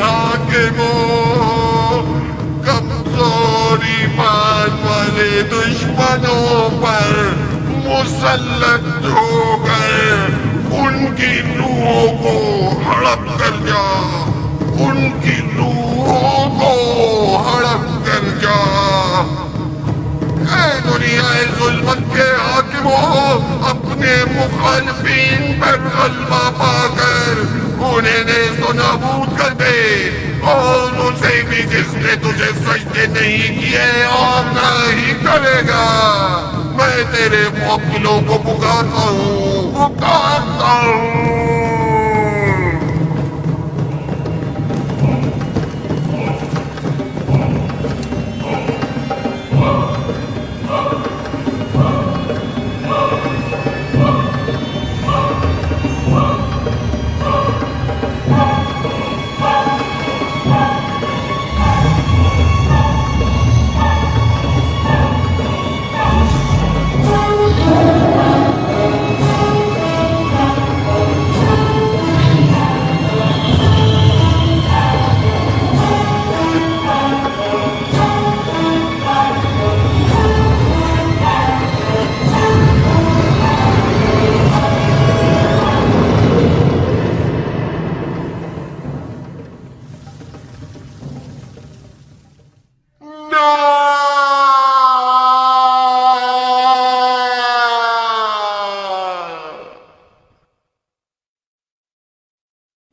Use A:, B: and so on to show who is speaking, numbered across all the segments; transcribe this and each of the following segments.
A: हाकिमों, कमजोर ईमान वाले दुश्मनों पर मुसल्लत हो गए। उनकी रूहों को हड़प कर जा, उनकी रूहों को हड़प कर जा। ऐ दुनियाए जुल्मत के हाकिमों, अपने मुखालिफीन पर गलबा पाकर उन्हें नेस्तो नाबूद कर दे, और उसे भी जिसने तुझे सजदे नहीं किए और न ही करेगा। मैं तेरे मुवक्किलों को पुकारता हूँ।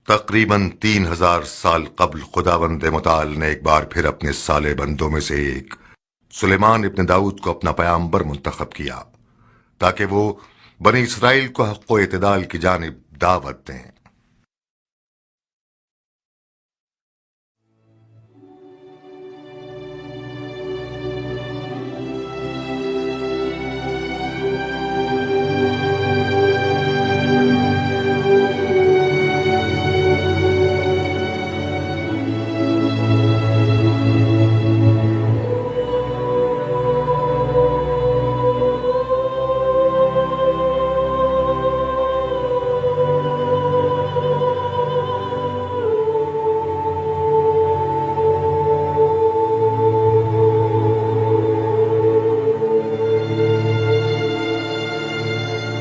B: तकरीबन 3000 साल कबल खुदावंद मुताल ने एक बार फिर अपने साले बंदों में से एक सुलेमान इब्न दाऊद को अपना पैगंबर मुंतखब किया, ताकि वो बनी इसराइल को हक़ व इत्दाल की जानिब दावत दें।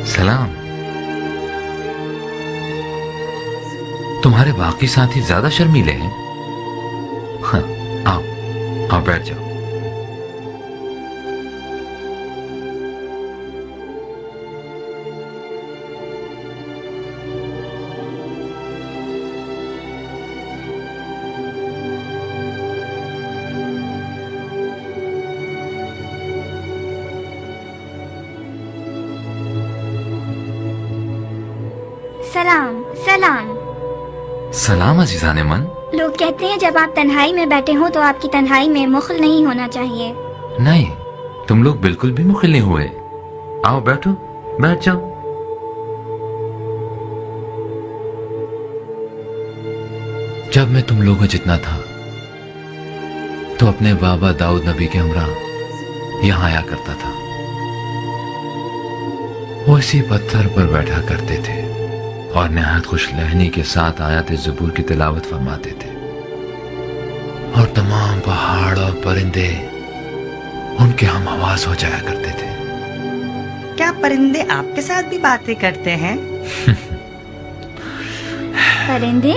C: सलाम। तुम्हारे बाकी साथी ज्यादा शर्मीले हैं। हाँ, आओ आओ बैठ जाओ।
D: सलाम सलाम।
C: सलाम अजीजान मन।
D: लोग कहते हैं जब आप तन्हाई में बैठे हो तो आपकी तन्हाई में मुखल नहीं होना चाहिए।
C: नहीं, तुम लोग बिल्कुल भी मुखिल नहीं हुए। आओ बैठो, बैठ जाओ। जब मैं तुम लोगों जितना था तो अपने बाबा दाऊद नबी के हमरा यहां आया करता था। वो इसी पत्थर पर बैठा करते थे और नहायत खुश लहनी के साथ आयत ज़बूर की तिलावत फरमाते थे, और तमाम पहाड़ और परिंदे उनके हम आवाज हो जाया करते थे।
E: क्या परिंदे आपके साथ भी बातें करते हैं?
D: परिंदे?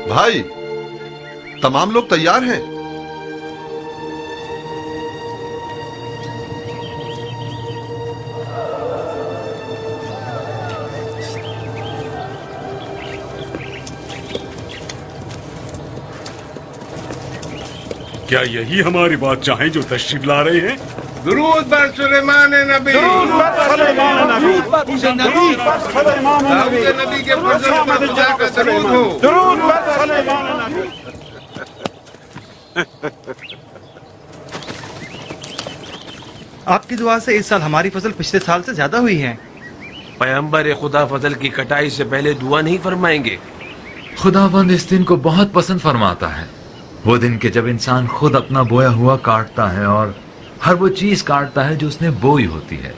F: भाई, तमाम लोग तैयार हैं?
G: क्या यही हमारी बात चाहें जो तशरीफ ला रहे हैं?
A: दुरूद बर सुलेमान नबी।
H: नबी के फजल पर खुदा का दरूद हो।
E: आपकी दुआ से इस साल हमारी फसल पिछले साल से ज्यादा हुई है।
I: पैगंबर खुदा फसल की कटाई से पहले दुआ नहीं फरमाएंगे।
C: खुदाबंद इस दिन को बहुत पसंद फरमाता है, वो दिन के जब इंसान खुद अपना बोया हुआ काटता है और हर वो चीज काटता है जो उसने बोई होती है।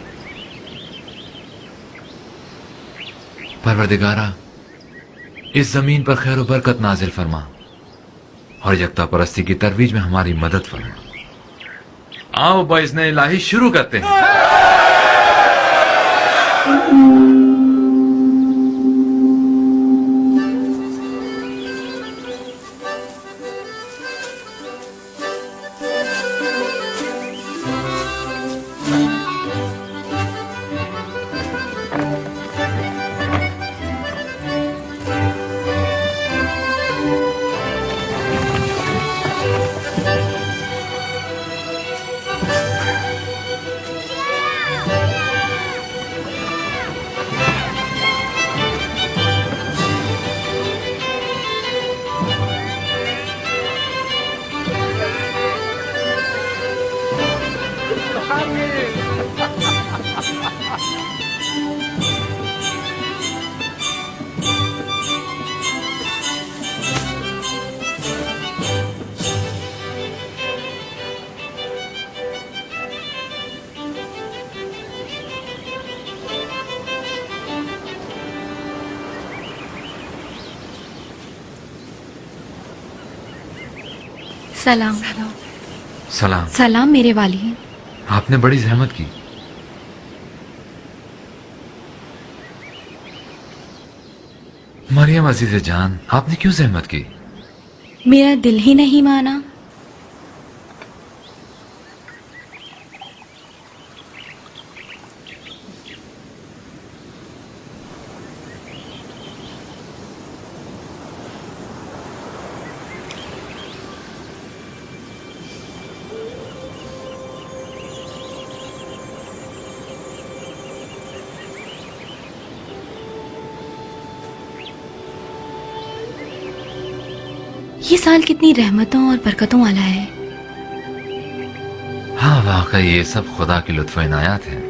C: परवरदिगारा, इस जमीन पर खैर बरकत नाजिल फरमा और यकता परस्ती की तरवीज में हमारी मदद फरमा। आओ बाइज़्ने इलाही शुरू करते हैं।
J: सलाम।
C: सलाम।
J: सलाम मेरे वाली।
C: आपने बड़ी जहमत की। मरियम अजीज जान, आपने क्यों जहमत की?
J: मेरा दिल ही नहीं माना। ये साल कितनी रहमतों और बरकतों वाला है।
C: हाँ, वाकई ये सब खुदा की लुत्फ इनायात है।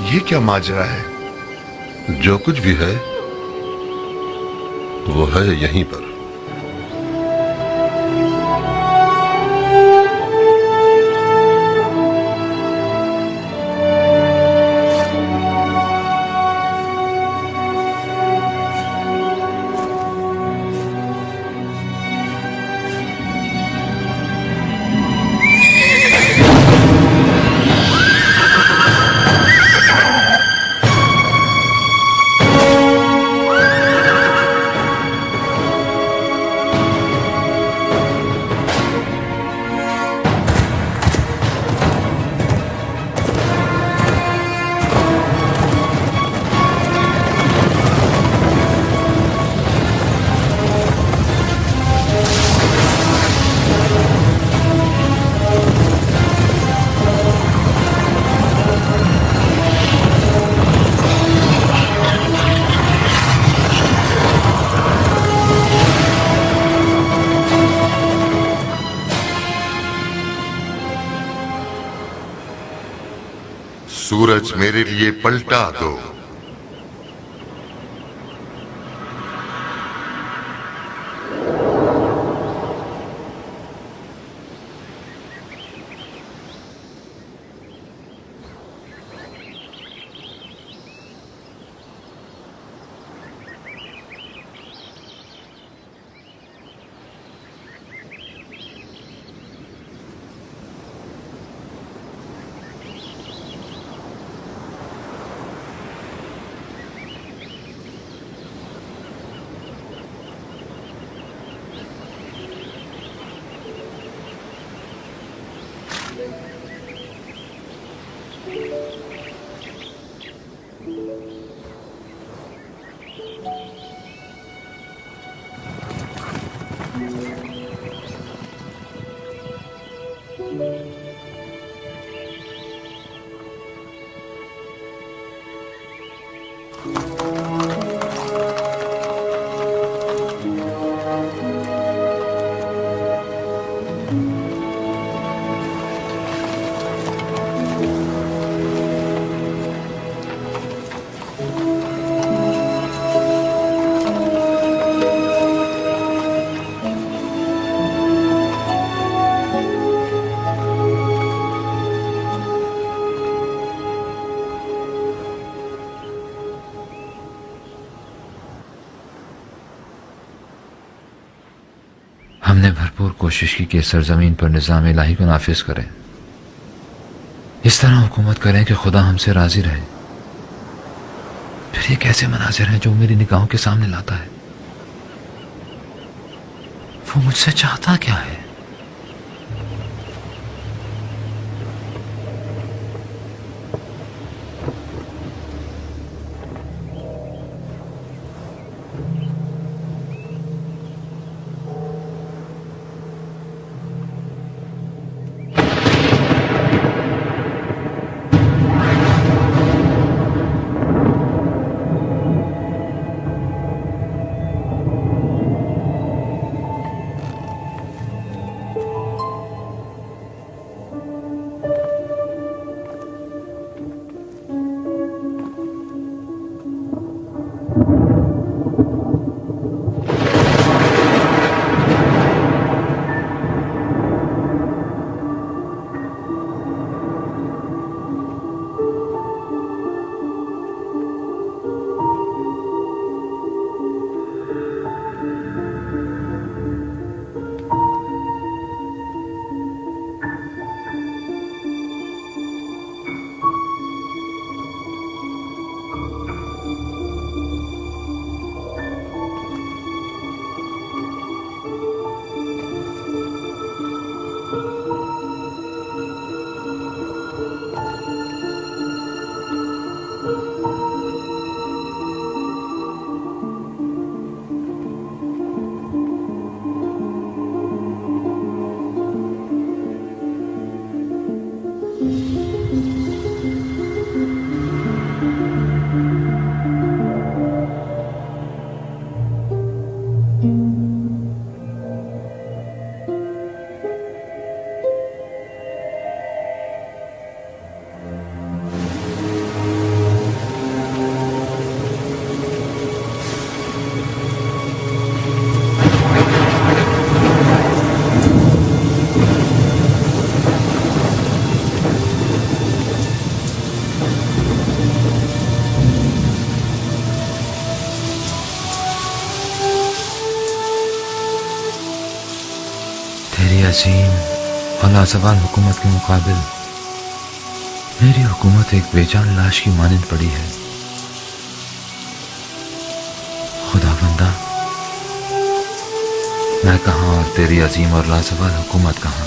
F: ये क्या माजरा है? जो कुछ भी है वो है यहीं पर।
B: सूरज मेरे लिए पलटा दो।
C: हमने भरपूर कोशिश की कि सरजमीन पर निज़ाम इलाही को नाफिज करें, इस तरह हुकूमत करें कि खुदा हमसे राजी रहे। फिर ये कैसे मनाजिर हैं जो मेरी निगाहों के सामने लाता है? वो मुझसे चाहता क्या है? तेरी अजीम और लाजवाल हुकूमत के मुकाबिल मेरी हुकूमत एक बेजान लाश की मानंद पड़ी है। खुदावंदा, मैं कहाँ और तेरी अजीम और लाजवाल हुकूमत कहाँ?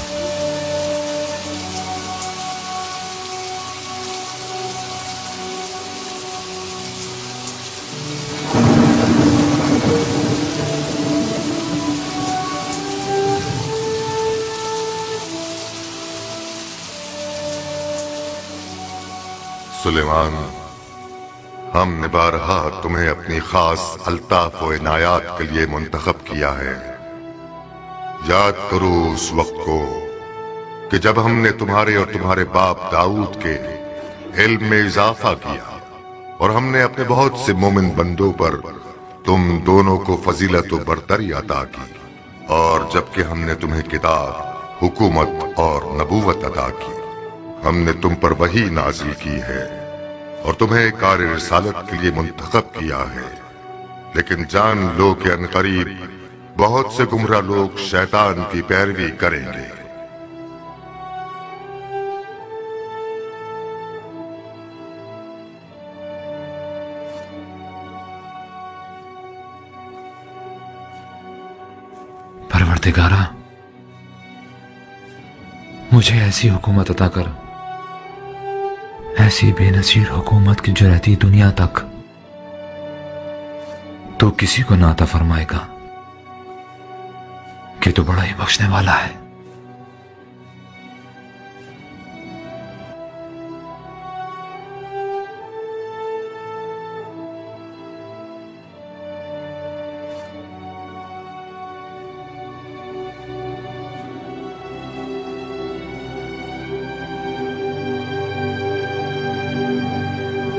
B: सुलेमान, हमने बारहा तुम्हें अपनी खास अल्ताफ व इनायात के लिए मुंतखब किया है। याद करो उस वक्त को कि जब हमने तुम्हारे और तुम्हारे बाप दाऊद के इल्म में इजाफा किया और हमने अपने बहुत से मोमिन बंदों पर तुम दोनों को फजीलत व बरतरी अता की, और जबकि हमने तुम्हें किताब, हुकूमत और नबूवत अता की, हमने तुम पर वही नाजिल की है और तुम्हें कार रिसालत के लिए मुंतखब किया है। लेकिन जान लो कि अनकरीब बहुत से गुमराह लोग शैतान की पैरवी करेंगे।
C: परवरदिगारा, मुझे ऐसी हुकूमत अता कर, ऐसी बेनसीर हुकूमत की जो रहती दुनिया तक तो किसी को ना अता फरमाएगा कि तू बड़ा ही बख्शने वाला है।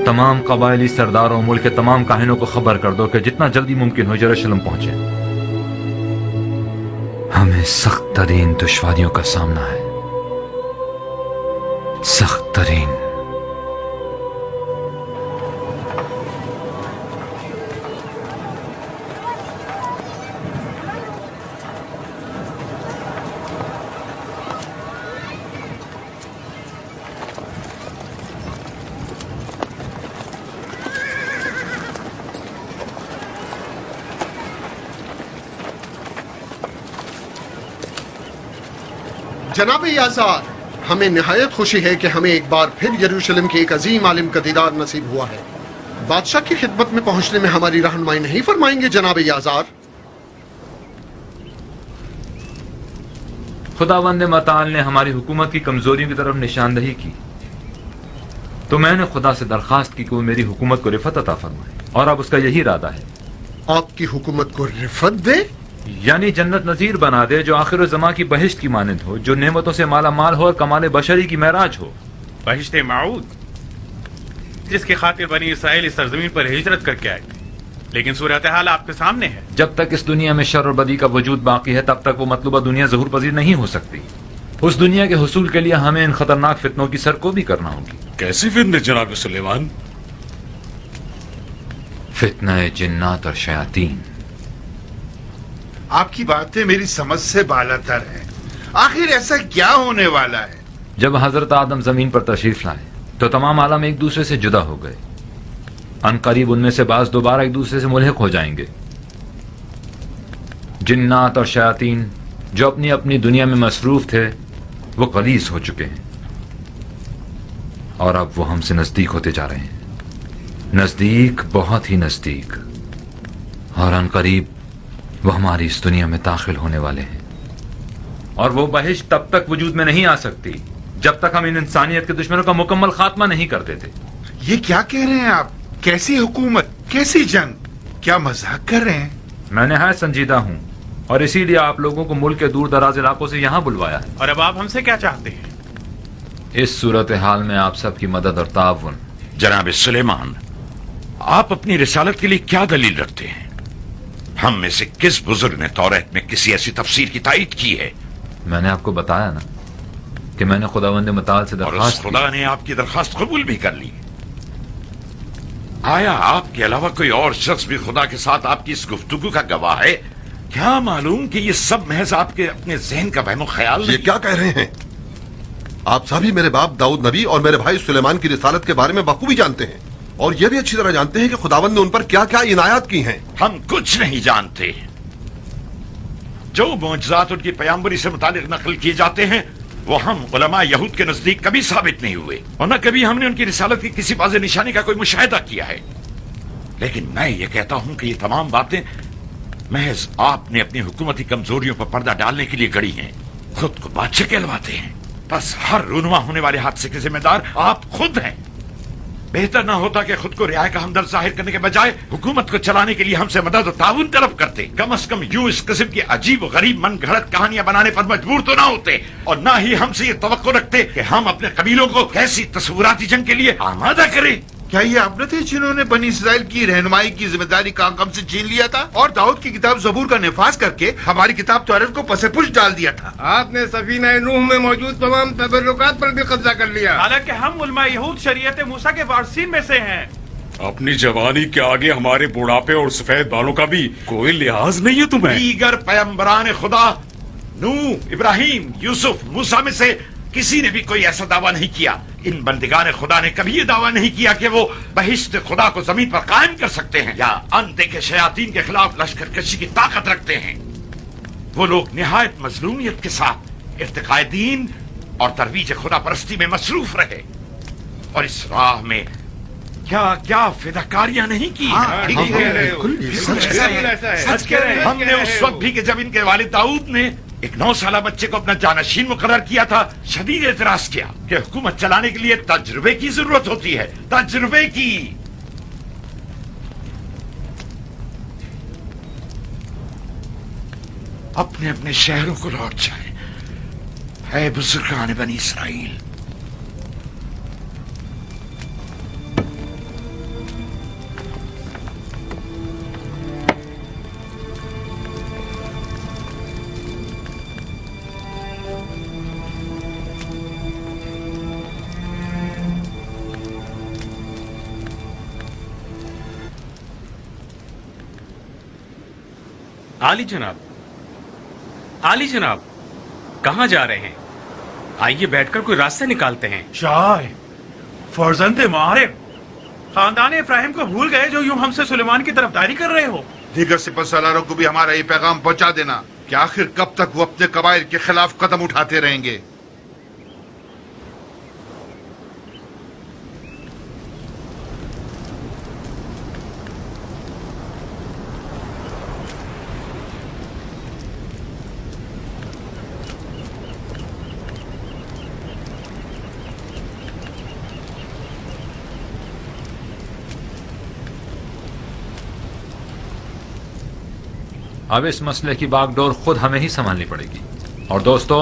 C: तमाम कबायली सरदारों और मुल्क के तमाम काहिनों को खबर कर दो कि जितना जल्दी मुमकिन हो यरूशलेम पहुंचे। हमें सख्त तरीन दुश्वारियों का सामना है, सख्त तरीन।
K: जनाब याजार, हमें निहायत खुशी है कि हमें एक बार फिर यरूशलेम के एक अजीम आलिम का दीदार नसीब हुआ है। बादशाह की खिदमत में पहुंचने में हमारी रहनुमाई नहीं फरमाएंगे जनाब याजार?
C: खुदावंद मताल ने हमारी हुकूमत की कमजोरियों की तरफ निशानदही की, तो मैंने खुदा से दरखास्त की कि वो मेरी हुकूमत को रिफत अता फरमाए, और अब उसका यही इरादा है।
K: आपकी हुकूमत को रिफत दे?
C: यानी जन्नत नजीर बना दे जो आखिर ज़मा की बहिश्त की मानंद हो, जो नेमतों से माला माल हो और कमाल बशरी की महराज हो।
E: बहिश्त माऊद, जिसकी खातिर बनी इसराइल इस सरजमीन पर हिजरत करके आए, लेकिन सूरत हाल आपके सामने है।
C: जब तक इस दुनिया में शर और बदी का वजूद बाकी है, तब तक वो मतलूबा दुनिया ज़हूर पजीर नहीं हो सकती। उस दुनिया के हुसूल के लिए हमें इन खतरनाक फितनों की सरकोबी करना होगी।
G: कैसी फितने जनाब सुलेमान?
C: फितना जिन्नात और शयातीन।
F: आपकी बातें मेरी समझ से बालातर हैं। आखिर ऐसा क्या होने वाला है?
C: जब हजरत आदम जमीन पर तशरीफ लाए तो तमाम आलम एक दूसरे से जुदा हो गए। अनकरीब उनमें से बाज दोबारा एक दूसरे से मुल्हिक हो जाएंगे। जिन्नात और शयातीन जो अपनी अपनी दुनिया में मसरूफ थे, वो गलीज हो चुके हैं और अब वो हमसे नजदीक होते जा रहे हैं, नजदीक, बहुत ही नजदीक। और अनकरीब वो हमारी इस दुनिया में दाखिल होने वाले हैं। और वो बहिश्त तब तक वजूद में नहीं आ सकती जब तक हम इन इंसानियत के दुश्मनों का मुकम्मल खात्मा नहीं कर देते।
F: ये क्या कह रहे हैं आप? कैसी हुकूमत, कैसी जंग? क्या मजाक कर रहे हैं?
C: मैं निहायत संजीदा हूं और इसीलिए आप लोगों को मुल्क के दूर दराज इलाकों से यहां बुलवाया है।
E: और अब आप हमसे क्या चाहते हैं?
C: इस सूरत हाल में आप सबकी मदद और ताउन।
A: जनाब सुलेमान, आप अपनी रिसालत के लिए क्या दलील रखते हैं? हम में से किस बुजुर्ग ने तौरात में किसी ऐसी तफसीर की तायीद की है?
C: मैंने आपको बताया ना कि मैंने खुदावंद मताल से दरखास्त की।
A: खुदा ने आपकी दरखास्त कबूल भी कर ली। आया आपके अलावा कोई और शख्स भी खुदा के साथ आपकी इस गुफ्तगू का गवाह है? क्या मालूम कि ये सब महज आपके अपने जहन का वहमो ख्याल?
L: ये क्या कह रहे हैं? आप सभी मेरे बाप दाऊद नबी और मेरे भाई सुलेमान की रिसालत के बारे में बखूबी जानते हैं, और यह भी अच्छी तरह जानते हैं कि खुदावंद ने उन पर क्या क्या इनायत की हैं।
A: हम कुछ नहीं जानते। जो मोजज़ात उनकी पयाम्बरी से मुतालिक नकल किए जाते हैं, वो हम उलमा यहूद के नजदीक कभी साबित नहीं हुए, और न कभी हमने उनकी रिसालत की किसी वाज़ेह निशानी का कोई मुशाहिदा किया है। लेकिन मैं ये कहता हूं कि ये तमाम बातें महज आपने अपनी हुकूमती कमजोरियों पर पर्दा डालने के लिए गढ़ी हैं। खुद को बादशाह कहलवाते हैं। बस हर रूनुमा होने वाले हादसे के जिम्मेदार आप खुद हैं। बेहतर ना होता कि खुद को रियाय का हमदर्द जाहिर करने के बजाय हुकूमत को चलाने के लिए हमसे मदद और ताउन तलब करते। कम से कम यूं इस किस्म की अजीब और गरीब मन घड़त कहानियां बनाने पर मजबूर तो ना होते, और ना ही हमसे ये तवक्को रखते कि हम अपने कबीलों को कैसी तस्वुराती जंग के लिए आमादा करें।
F: क्या ये आप न थे जिन्होंने बनी इसराइल की रहनुमाई की जिम्मेदारी काम हमसे छीन लिया था और दाऊद की किताब जबूर का निफाज करके हमारी किताब तौरात को पसेपुश डाल दिया था?
H: आपने सफीना नूह में मौजूद तमाम तबर्रुकात पर भी कब्जा कर लिया।
E: हालांकि हम उलमा यहूद शरीयत मूसा के वारसीन में से हैं।
G: अपनी जवानी के आगे हमारे बुढ़ापे और सफेद बालों का भी कोई लिहाज नहीं है तुम्हें।
A: दीगर पैगंबरान खुदा नूह, इब्राहिम, यूसुफ, मूसा में से किसी ने भी कोई ऐसा दावा नहीं किया। इन बंदिगान खुदा ने कभी ये दावा नहीं किया कि वो बहिश्त खुदा को जमीन पर कायम कर सकते हैं या अनदेखे शयातीन के खिलाफ लश्कर कशी की ताकत रखते हैं। वो लोग निहायत मजलूमियत के साथ इर्तिकाए दीन और तरवीज खुदा परस्ती में मसरूफ रहे, और इस राह में क्या क्या फिदाकारियां नहीं की।
H: सच कह रहे हैं।
A: हमने उस वक्त भी कि जब इनके वालिद दाऊद ने एक 9 साला बच्चे को अपना जानशीन मुकर्रर किया था, शदीद एतराज किया कि हुकूमत चलाने के लिए तजुर्बे की जरूरत होती है, तजुर्बे की। अपने अपने शहरों को लौट जाए, है बुजुर्गान बनी इसराइल।
E: आली जनाब, कहाँ जा रहे हैं? आइए बैठकर कोई रास्ता निकालते हैं।
F: चाय फर्जंदे मारे
E: खानदान इब्राहिम को भूल गए जो यूं हमसे सुलेमान की तरफदारी कर रहे हो।
F: दीगर सिपहसालारों को भी हमारा ये पैगाम पहुंचा देना कि आखिर कब तक वो अपने कबाइल के खिलाफ कदम उठाते रहेंगे।
C: अब इस मसले की बागडोर खुद हमें ही संभालनी पड़ेगी। और दोस्तों,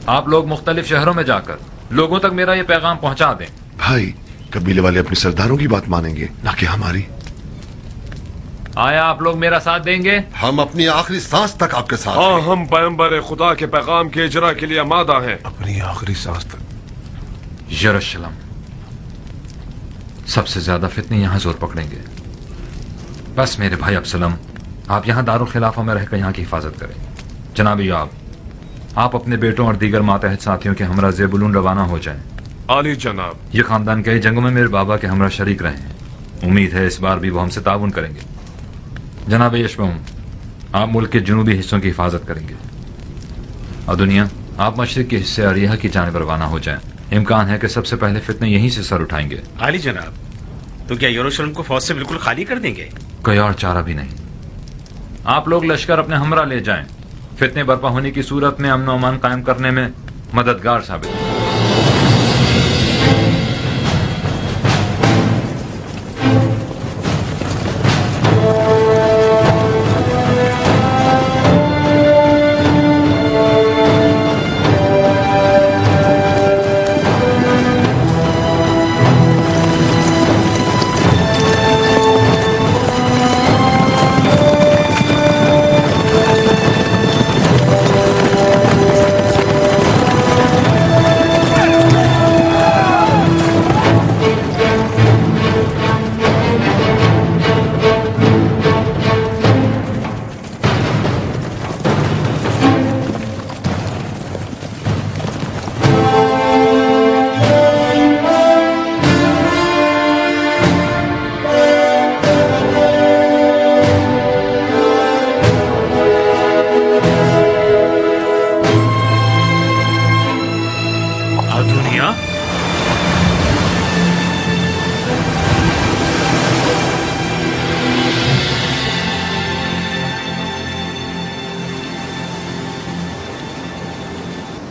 C: आप लोग मुख्तलिफ शहरों में जाकर लोगों तक मेरा ये पैगाम पहुंचा दें।
L: भाई, कबीले वाले अपने सरदारों की बात मानेंगे, ना कि हमारी।
C: आया आप लोग मेरा साथ देंगे?
L: हम अपनी आखिरी सांस तक आपके साथ
I: हाँ,
L: हैं।
I: हम पैगंबर खुदा के पैगाम के इजरा के लिए आमादा हैं।
L: अपनी आखिरी सांस तक।
C: यरूशलेम, सबसे ज्यादा फितने यहां जोर पकड़ेंगे। बस मेरे भाई अब्सलम, आप यहाँ दारुल खिलाफा में रहकर यहाँ की हिफाजत करें। जनाब योआब, आप अपने बेटों और दीगर मातहत साथियों के हमरा ज़ेबुलून रवाना हो जाएं।
I: आली जनाब।
C: ये खानदान कई जंगों में मेरे बाबा के हमरा शरीक रहे हैं। उम्मीद है इस बार भी वो हमसे ताउन करेंगे। जनाब यशबम, आप मुल्क के जुनूबी हिस्सों की हिफाजत करेंगे। और दुनिया, आप मशरिक के हिस्से अरिया की जानिब रवाना हो जाएं। इम्कान है कि सबसे पहले फितने यहीं से सर उठाएंगे।
E: आली जनाब, तो क्या यरूशलेम को फौज से बिल्कुल खाली कर देंगे?
C: कोई और चारा भी नहीं। आप लोग लश्कर अपने हमरा ले जाएं। फितने बर्पा होने की सूरत में अमन अमान कायम करने में मददगार साबित हों।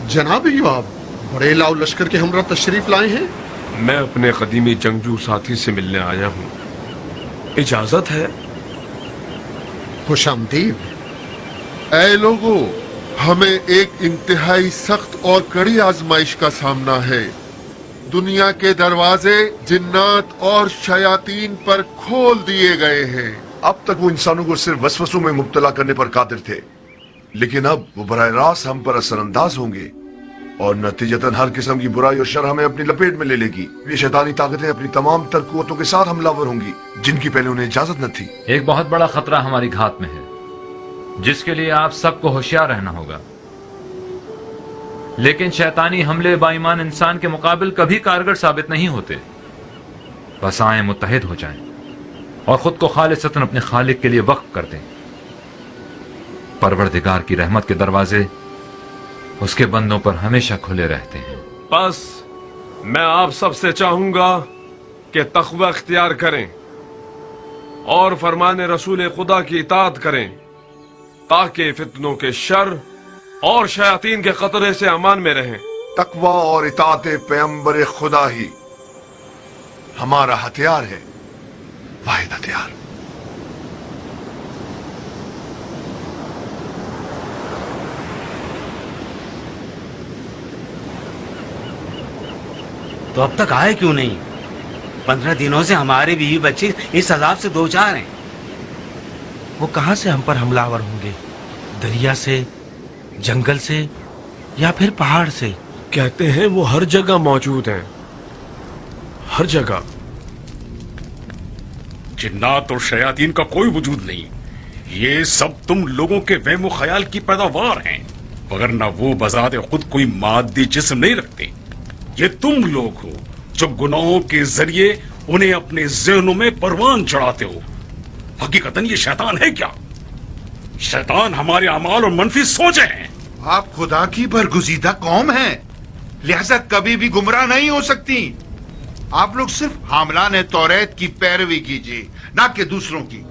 K: जनाब योआब, बड़े लाव लश्कर के हमरा तशरीफ लाए हैं।
I: मैं अपने कदीमी जंगजू साथी से मिलने आया हूँ। इजाजत है?
K: खुशामदीद।
L: ऐ लोगों, हमें एक इंतहाई सख्त और कड़ी आजमाइश का सामना है। दुनिया के दरवाजे जिन्नात और शयातीन पर खोल दिए गए हैं।
A: अब तक वो इंसानों को सिर्फ वसवसों में मुब्तला करने पर कादिर थे, लेकिन अब वो बराह रास्त हम पर असरअंदाज होंगे और नतीजतन हर किस्म की बुराई और शर हमें अपनी लपेट में ले लेगी। ये शैतानी ताकतें अपनी तमाम तर कुव्वतों के साथ हमलावर होंगी, जिनकी पहले उन्हें इजाजत न थी।
C: एक बहुत बड़ा खतरा हमारी घात में है, जिसके लिए आप सबको होशियार रहना होगा। लेकिन शैतानी हमले बाईमान इंसान के मुकाबिल कभी कारगर साबित नहीं होते। बस आए मुत्तहिद हो जाएं और खुद को खालिसतन अपने खालिक के लिए वक्फ कर दें। परवरदिगार की रहमत के दरवाजे उसके बंदों पर हमेशा खुले रहते हैं।
I: बस मैं आप सबसे चाहूंगा कि तक़वा इख्तियार करें और फरमाने रसूल खुदा की इताअत करें, ताकि फितनों के शर और शयातीन के खतरे से अमान में रहें।
A: तकवा और इताअत पैगंबर खुदा ही हमारा हथियार है, वाहिद हथियार।
M: तो अब तक आए क्यों नहीं? 15 दिनों से हमारे बीवी बच्चे इस अजाब से दो चार हैं।
I: वो कहां से हम पर हमलावर होंगे? दरिया से, जंगल से या फिर पहाड़ से? कहते हैं वो हर जगह मौजूद हैं, हर जगह।
G: जिन्नात और शयातीन का कोई वजूद नहीं, ये सब तुम लोगों के वहम ख्याल की पैदावार हैं, वरना वो बजाते खुद कोई मादी जिस्म नहीं रखते। ये तुम लोग हो जो गुनाहों के जरिए उन्हें अपने ज़हनों में परवान चढ़ाते हो। हकीकतन ये शैतान है क्या? शैतान हमारे अमाल और मनफी सोचे हैं।
F: आप खुदा की बरगुजीदा कौम हैं, लिहाजा कभी भी गुमराह नहीं हो सकती। आप लोग सिर्फ हामलान तौरेत की पैरवी कीजिए, ना कि दूसरों की।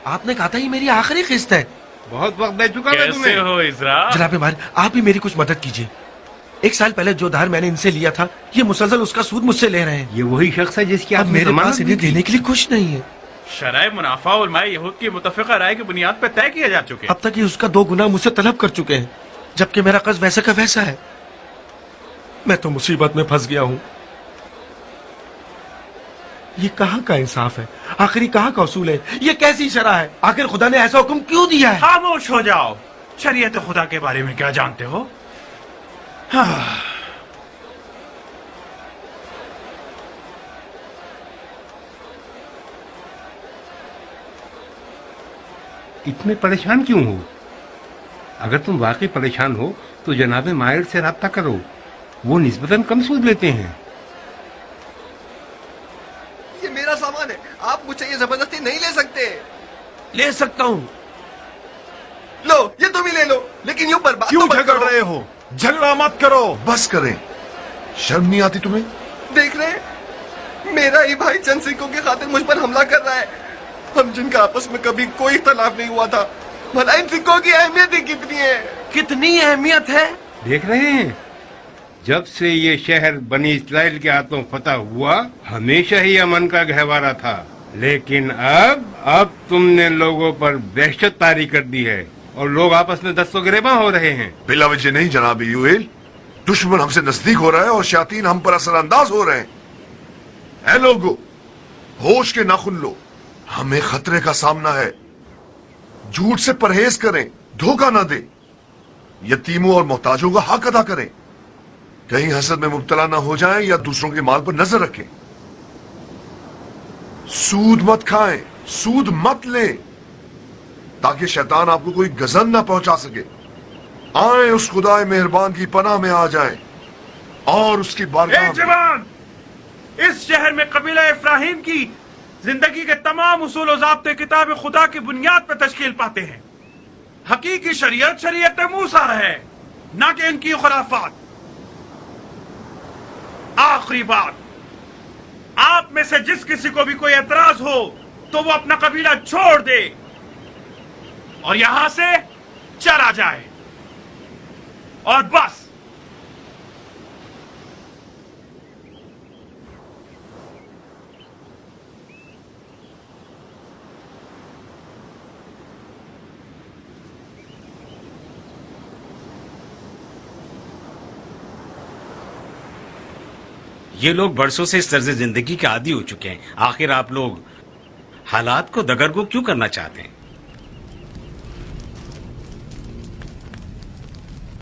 I: आपने कहा था ये मेरी आखिरी किस्त है।
H: बहुत वक्त दे चुका मैं तुम्हें।
E: कैसे हो इज़रा?
I: जनाब मार, आप ही मेरी कुछ मदद कीजिए। 1 साल पहले जो धार मैंने इनसे लिया था, ये मुसलसल उसका सूद मुझसे ले रहे हैं।
H: ये वही शख्स है जिसकी
I: अब
H: आपने
I: मेरे
H: जमानत
I: पास
H: दी
I: इन्हें
H: थी।
I: देने के लिए कुछ नहीं है।
E: शराय मुनाफा और माए यहूद की मुतफ़िक़ा राय की बुनियाद पर तय किया जा चुके।
I: अब तक ये उसका 2 गुना मुझसे तलब कर चुके हैं, जबकि मेरा कर्ज वैसे का वैसा है। मैं तो मुसीबत में फंस गया हूं। ये कहाँ का इंसाफ है? आखिरी कहाँ का उसूल है? ये कैसी शरअ है? आखिर खुदा ने ऐसा हुक्म क्यों दिया है?
E: खामोश हो जाओ। शरीयत खुदा के बारे में क्या जानते हो? हाँ।
H: इतने परेशान क्यों हो? अगर तुम वाकई परेशान हो तो जनाब मायर से राब्ता करो, वो निस्बतन कम सूद लेते हैं।
L: ये मेरा सामान है, आप मुझे ये जबरदस्ती नहीं ले सकते।
I: ले सकता हूँ।
L: लो, ये तुम ही ले लो, लेकिन यूं बर्बाद
A: क्यों
L: तो मत
A: झगड़
L: करो।
A: रहे हो? झगड़ा मत करो, बस करें। शर्म नहीं आती तुम्हें?
L: देख रहे हैं? मेरा ही भाई चंद सिक्कों के खातिर मुझ पर हमला कर रहा है। हम जिनका आपस में कभी कोई इख्तलाफ नहीं हुआ था, भला इन सिक्कों की अहमियत ही कितनी है?
I: कितनी अहमियत है?
H: देख रहे हैं, जब से ये शहर बनी इस्राइल के हाथों फतह हुआ, हमेशा ही अमन का गहवारा था। लेकिन अब तुमने लोगों पर दहशत तारी कर दी है और लोग आपस में दस्तों गिरेबां हो रहे हैं।
A: बिला वजह नहीं जनाब यूएल, दुश्मन हमसे नजदीक हो रहा है और शयातीन हम पर असरअंदाज हो रहे हैं। ऐ लोगों, होश के नाखुन लो, हमें खतरे का सामना है। झूठ से परहेज करें, धोखा ना दें, यतीमों और मोहताजों का हक अदा करें।
B: कहीं हसद में मुब्तला ना हो जाएं या दूसरों के माल पर नजर रखें। सूद मत खाएं, सूद मत लें, ताकि शैतान आपको कोई गजन ना पहुंचा सके। आए उस खुदाए मेहरबान की पनाह में आ जाएं और उसकी बारगाह में।
E: जवान, इस शहर में कबीला इब्राहिम की जिंदगी के तमाम उसूल और ज़ाब्ते किताब खुदा की बुनियाद पर तश्कील पाते हैं। हकीकी शरीयत शरीयत मूसा है, ना कि इनकी खुराफात। आखिरी बात, आप में से जिस किसी को भी कोई एतराज हो तो वो अपना कबीला छोड़ दे और यहां से चला जाए, और बस।
M: ये लोग बरसों से इस तर्ज जिंदगी के आदी हो चुके हैं। आखिर आप लोग हालात को दगरगो क्यों करना चाहते हैं?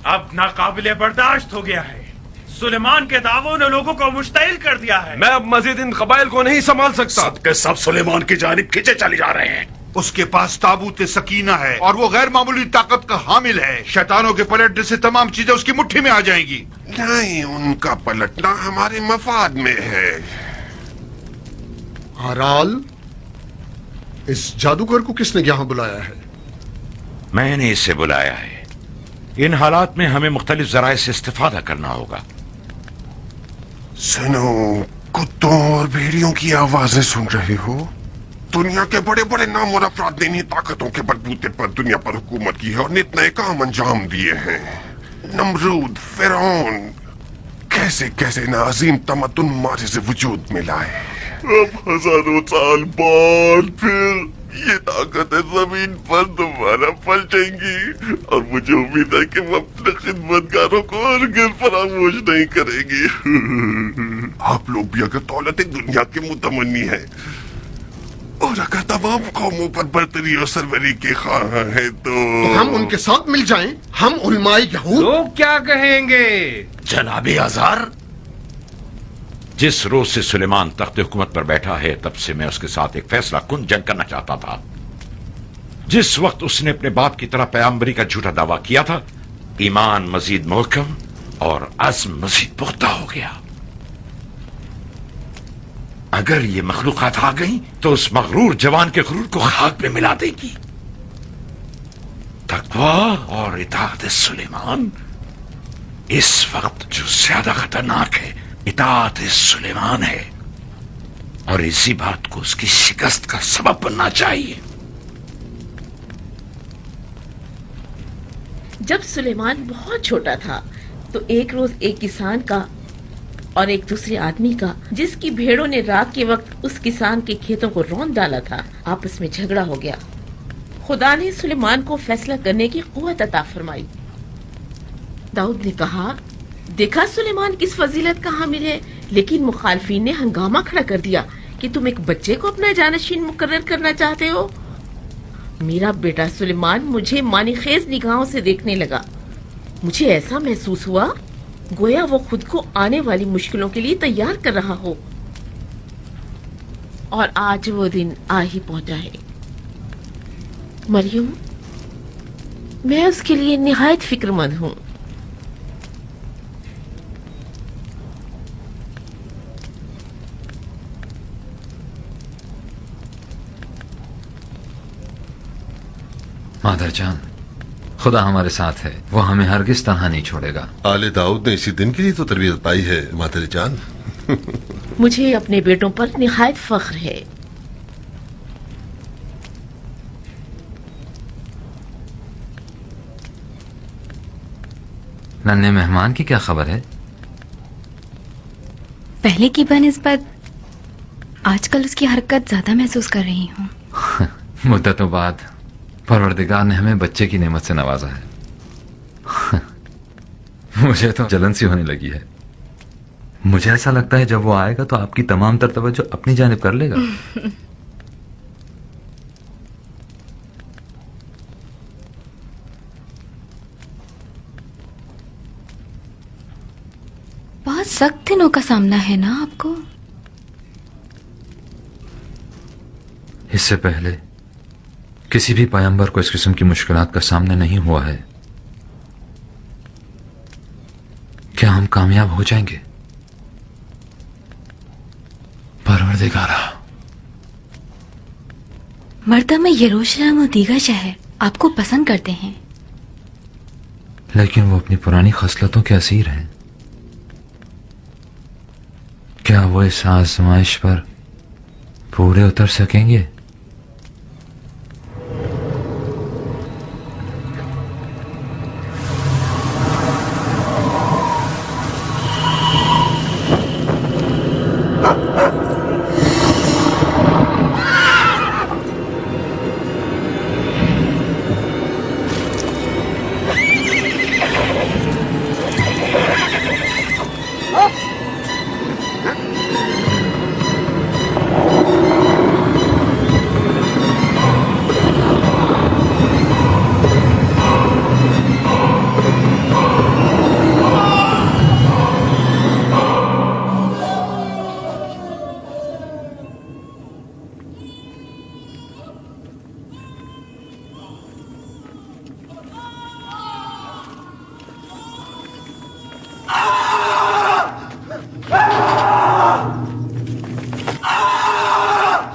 E: अब नाकाबिले बर्दाश्त हो गया है। सुलेमान के दावों ने लोगों को मुश्तइल कर दिया है।
I: मैं अब मजीद इन कबाइल को नहीं संभाल सकता।
G: सब के सब सुलेमान की जानिब खींचे चले जा रहे हैं।
F: उसके पास ताबूत सकीना है और वो गैर मामूली ताकत का हामिल है। शैतानों के पलटने से तमाम चीजें उसकी मुट्ठी में आ जाएंगी।
A: नहीं, उनका पलटना हमारे मफाद में है।
K: हराल, इस जादूगर को किसने यहाँ बुलाया है?
N: मैंने इसे बुलाया है। इन हालात में हमें मुख्तलिफ जराए से इस्तेफादा करना होगा।
A: सुनो, कुत्तों और भेड़ियों की आवाजें सुन रहे हो? दुनिया के बड़े बड़े नाम और अफराद ने इन्हीं ताकतों के बलबूते पर दुनिया पर हुकूमत की है और नित नए काम अंजाम दिए हैं। नमरूद, फिरौन, कैसे कैसे ना अजीम तमद्दुन मारे से वजूद में लाए। अब हजारों साल बाद फिर ये ताकतें जमीन पर दोबारा पलटेंगी और मुझे उम्मीद है कि वो अपने खिदमतगारों को हरगिज़ फरामोश नहीं करेगी। आप लोग भी अगर दौलत दुनिया के मुतमन्नी है और अगर तमाम कौमों पर बर्तरी और सरवरी के ख्वाह है तो
K: हम उनके साथ मिल जाएं। हम उलमाए यहूद।
H: लोग क्या कहेंगे?
N: जनाबे आजार, जिस रोज से सुलेमान तख्त हुकूमत पर बैठा है तब से मैं उसके साथ एक फैसला कुन जंग करना चाहता था। जिस वक्त उसने अपने बाप की तरह पैगंबरी का झूठा दावा किया था, ईमान मजीद मोहकम और अज़्म मजीद पुख्ता हो गया। अगर ये मखलूकात आ गई तो उस मगरूर जवान के गुरूर को खाक में मिला देगी। तकवा और इताअत सुलेमान इस वक्त जो ज्यादा खतरनाक है, इताअत सुलेमान है, और इसी बात को उसकी शिकस्त का सबब बनना चाहिए।
O: जब सुलेमान बहुत छोटा था तो एक रोज एक किसान का और एक दूसरे आदमी का, जिसकी भेड़ों ने रात के वक्त उस किसान के खेतों को रौंद डाला था, आपस में झगड़ा हो गया। खुदा ने सुलेमान को फैसला करने की कुव्वत अता फरमाई। दाऊद ने कहा, देखा सुलेमान किस फजीलत का हामिल है, लेकिन मुखालफीन ने हंगामा खड़ा कर दिया कि तुम एक बच्चे को अपना जानशीन मुकर्रर करना चाहते हो। मेरा बेटा सुलेमान मुझे मानीखेज निगाहों से देखने लगा। मुझे ऐसा महसूस हुआ गोया वो खुद को आने वाली मुश्किलों के लिए तैयार कर रहा हो, और आज वो दिन आ ही पहुंचा है। मरियम, मैं उसके लिए निहायत फिक्रमंद हूँ।
C: मादर जान, खुदा हमारे साथ है, वो हमें हरगिज तन्हा नहीं छोड़ेगा।
L: आले दाऊद ने इसी दिन के लिए तो तरबियत पाई है मादर जान।
O: मुझे अपने बेटों पर निहायत फख्र है।
C: नन्हे मेहमान की क्या खबर है?
J: पहले की बनिस्बत आजकल उसकी हरकत ज्यादा महसूस कर रही हूँ।
C: मुद्दतों बाद परवरदिगार ने हमें बच्चे की नेमत से नवाजा है। मुझे तो जलन सी होने लगी है। मुझे ऐसा लगता है जब वो आएगा तो आपकी तमाम तर तवज्जो अपनी जानिब कर लेगा।
J: सख्त दिनों का सामना है ना आपको?
C: इससे पहले किसी भी पैगंबर को इस किस्म की मुश्किलात का सामना नहीं हुआ है। क्या हम कामयाब हो जाएंगे? परवरदिगारा,
J: मर्दा में यरूशलेम और दीगर शहर आपको पसंद करते हैं,
C: लेकिन वो अपनी पुरानी खसलतों के असीर हैं। क्या वो इस आजमाइश पर पूरे उतर सकेंगे?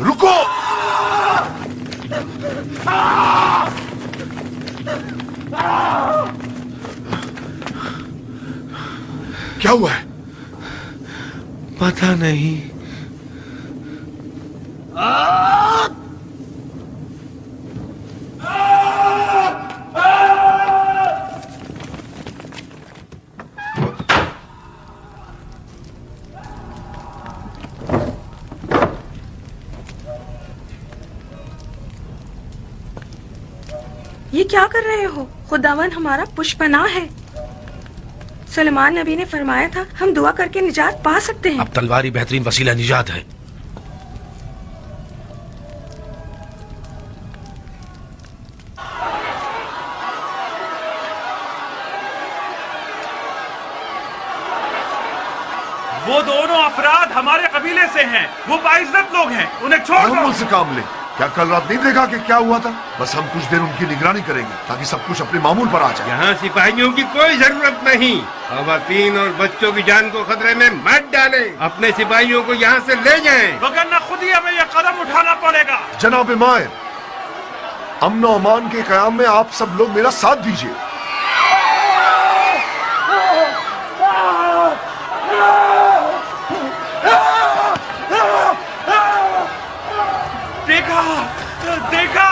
L: रुको! क्या हुआ है?
I: पता नहीं।
P: ये क्या कर रहे हो? खुदावन हमारा पुष्पनाह है। सुलेमान नबी ने फरमाया था हम दुआ करके निजात पा सकते हैं।
Q: अब तलवार ही बेहतरीन वसीला निजात है।
E: वो दोनों अफराद हमारे कबीले से हैं। वो बाइज्जत लोग हैं, उन्हें छोड़ दो।
L: मुझसे काम ले। क्या कल रात नहीं देखा कि क्या हुआ था? बस हम कुछ देर उनकी निगरानी करेंगे ताकि सब कुछ अपने मामूल पर आ जाए।
H: यहाँ सिपाहियों की कोई जरूरत नहीं। खवातीन और बच्चों की जान को खतरे में मत डालें। अपने सिपाहियों को यहाँ से ले जाएं।
E: वरना खुद ही हमें यह कदम उठाना पड़ेगा।
L: जनाब मायर, अमन और अमान के कयाम में आप सब लोग मेरा साथ दीजिए।
E: देखा, देखा।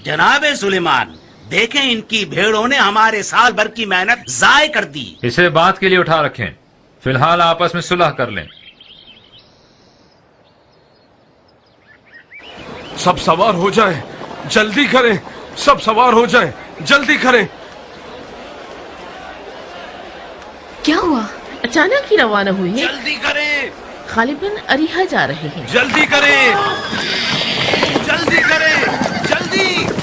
M: जनाबे सुलेमान, देखें इनकी भेड़ों ने हमारे साल भर की मेहनत जाय कर दी।
C: इसे बात के लिए उठा रखें। फिलहाल आपस में सुलह कर लें।
I: सब सवार हो जाएं, जल्दी करें। सब सवार हो जाएं, जल्दी करें।
J: क्या हुआ?
O: अचानक ही रवाना हुई है।
E: जल्दी करें,
O: गालिबन अरीहा जा रहे हैं।
E: जल्दी करें, जल्दी करें, जल्दी।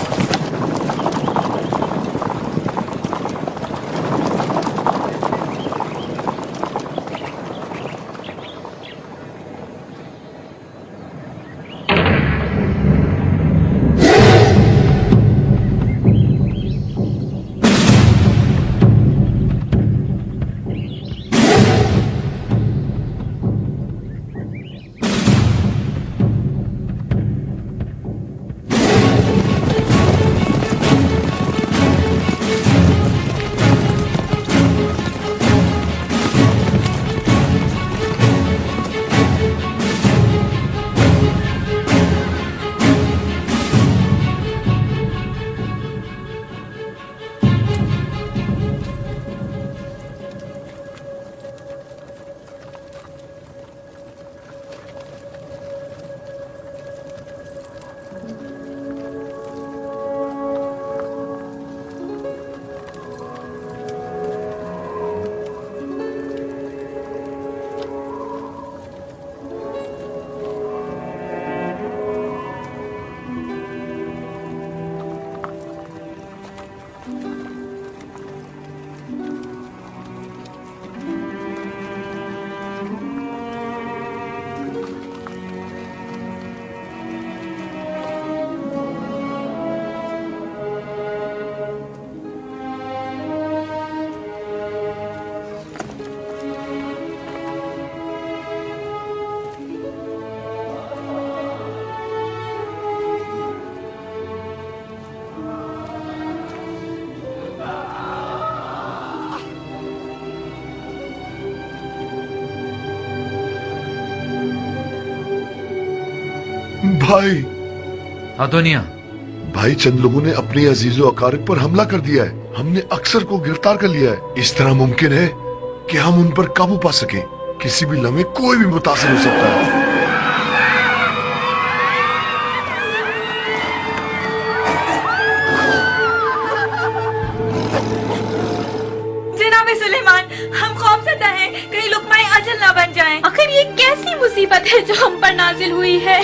L: भाई
C: अदोनिया,
L: भाई चंद लोगों ने अपने अजीजों अकारिब पर हमला कर दिया है। हमने अक्सर को गिरफ्तार कर लिया है। इस तरह मुमकिन है कि हम उन पर काबू पा सके। किसी भी लम्हे कोई भी मुतासिर हो सकता है।
P: जनाब सुलेमान, हम खौफजदा हैं, कहीं लुकमाए अजल ना बन जाएं। आखिर ये कैसी मुसीबत है जो हम पर नाजिल हुई है?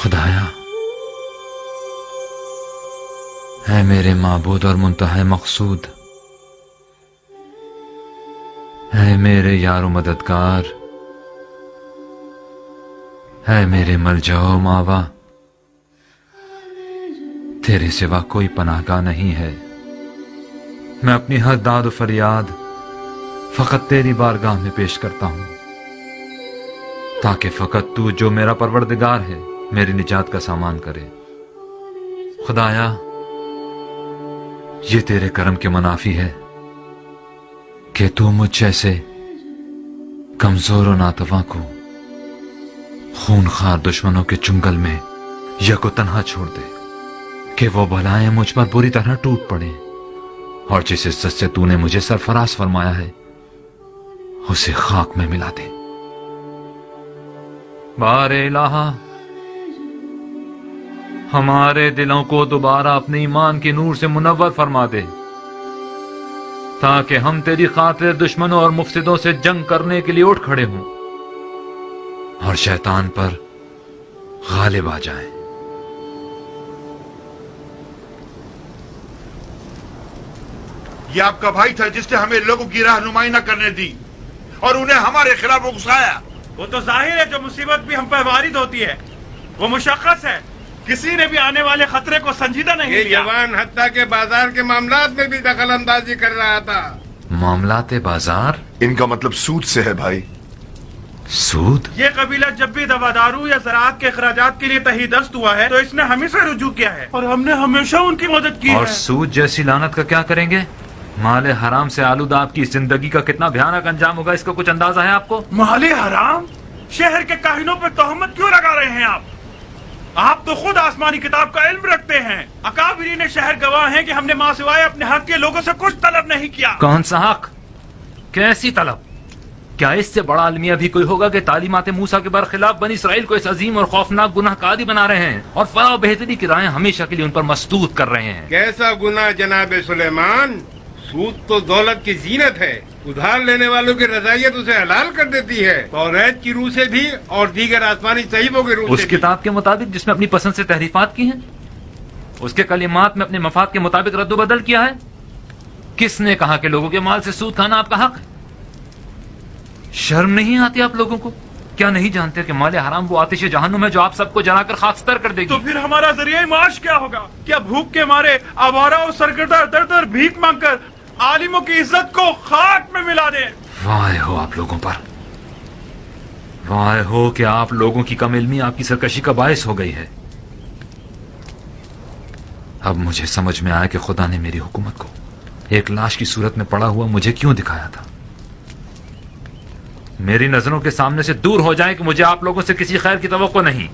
C: खुदाया, है मेरे माबूद और मुंतहा मकसूद, है मेरे यारो मददगार, है मेरे मलजाओ मावा। तेरे सिवा कोई पनाहगाह नहीं है। मैं अपनी हर दाद और फरियाद फकत तेरी बारगाह में पेश करता हूं, ताकि फकत तू जो मेरा परवरदिगार है मेरी निजात का सामान करे। खुदाया, ये तेरे करम के मुनाफी है कि तू मुझ जैसे कमजोर और नातवा को खूनखार दुश्मनों के चुंगल में यको तन्हा छोड़ दे कि वो बलाएं मुझ पर बुरी तरह टूट पड़े, और जिस इज्जत से तूने मुझे सरफराज फरमाया है उसे खाक में मिला दे। बारे इलाहा, हमारे दिलों को दोबारा अपने ईमान के नूर से मुनव्वर फरमा दे, ताकि हम तेरी खातिर दुश्मनों और मुफसिदों से जंग करने के लिए उठ खड़े हों और शैतान पर गालिब आ जाएं।
F: ये आपका भाई था जिसने हमें लोगों की रहनुमाई न करने दी और उन्हें हमारे खिलाफ उकसाया।
E: वो तो जाहिर है जो मुसीबत भी हम पर वारिद होती है वो मुशक्कस है। किसी ने भी आने वाले खतरे को संजीदा नहीं
H: ये
E: लिया।
H: जवान हत्या के बाजार के मामलात में भी दखल अंदाजी कर रहा था।
C: मामलाते बाजार?
B: इनका मतलब सूद से है भाई।
C: सूद?
E: ये कबीला जब भी दवादारू या ज़राअत के अखराजात के लिए तहीदस्त हुआ है तो इसने हमें से रुजू किया है और हमने हमेशा उनकी मदद की
C: और
E: है।
C: सूद जैसी लानत का क्या करेंगे? माले हराम से आलूदा आपकी जिंदगी का कितना भयानक अंजाम होगा, इसका कुछ अंदाजा है आपको?
E: माले हराम? शहर के काहिनों पर तोहमत क्यों लगा रहे हैं आप? आप तो खुद आसमानी किताब का इल्म रखते हैं। अकाबरीन शहर गवाह हैं कि हमने मां सिवाय अपने हक के लोगों से कुछ तलब नहीं किया।
C: कौन सा हक? कैसी तलब? क्या इससे बड़ा अलमिया भी कोई होगा कि तालीमात मूसा के बरखिलाफ बनी इसराइल को इस अजीम और खौफनाक गुनाहकारी बना रहे हैं और फलाह बेहतरी की राहें हमेशा के लिए उन पर मस्तूद कर रहे हैं?
H: कैसा गुनाह जनाब सुलेमान? सूद तो दौलत की जीनत है। उधार लेने वालों की रजायत उसे हलाल कर देती है, तौरात की रूह से भी और दीगर आसमानी सहीफों की रूह से
C: उस किताब के मुताबिक जिसमें अपनी पसंद से तहरीफात की हैं, उसके कलिमात में अपने मफाद के मुताबिक रद्दोबदल किया है। किसने कहा कि लोगों के माल से सूद खाना आपका हक है? शर्म नहीं आती आप लोगों को? क्या नहीं जानते कि माले हराम वो आतिश जहन्नुम है जो आप सबको जलाकर खाकस्तर कर देगी?
E: तो फिर हमारा जरिया माश क्या होगा? क्या भूख के मारे आवारा और सरगर्दा दर दर भीख मांगकर आलिमों की इज्जत को खाक में मिला दे?
C: वाह हो आप लोगों पर, वाह हो कि आप लोगों की कम इल्मी आपकी सरकशी का बायस हो गई है। अब मुझे समझ में आया कि खुदा ने मेरी हुकूमत को एक लाश की सूरत में पड़ा हुआ मुझे क्यों दिखाया था। मेरी नजरों के सामने से दूर हो जाए कि मुझे आप लोगों से किसी खैर की तवक्को नहीं।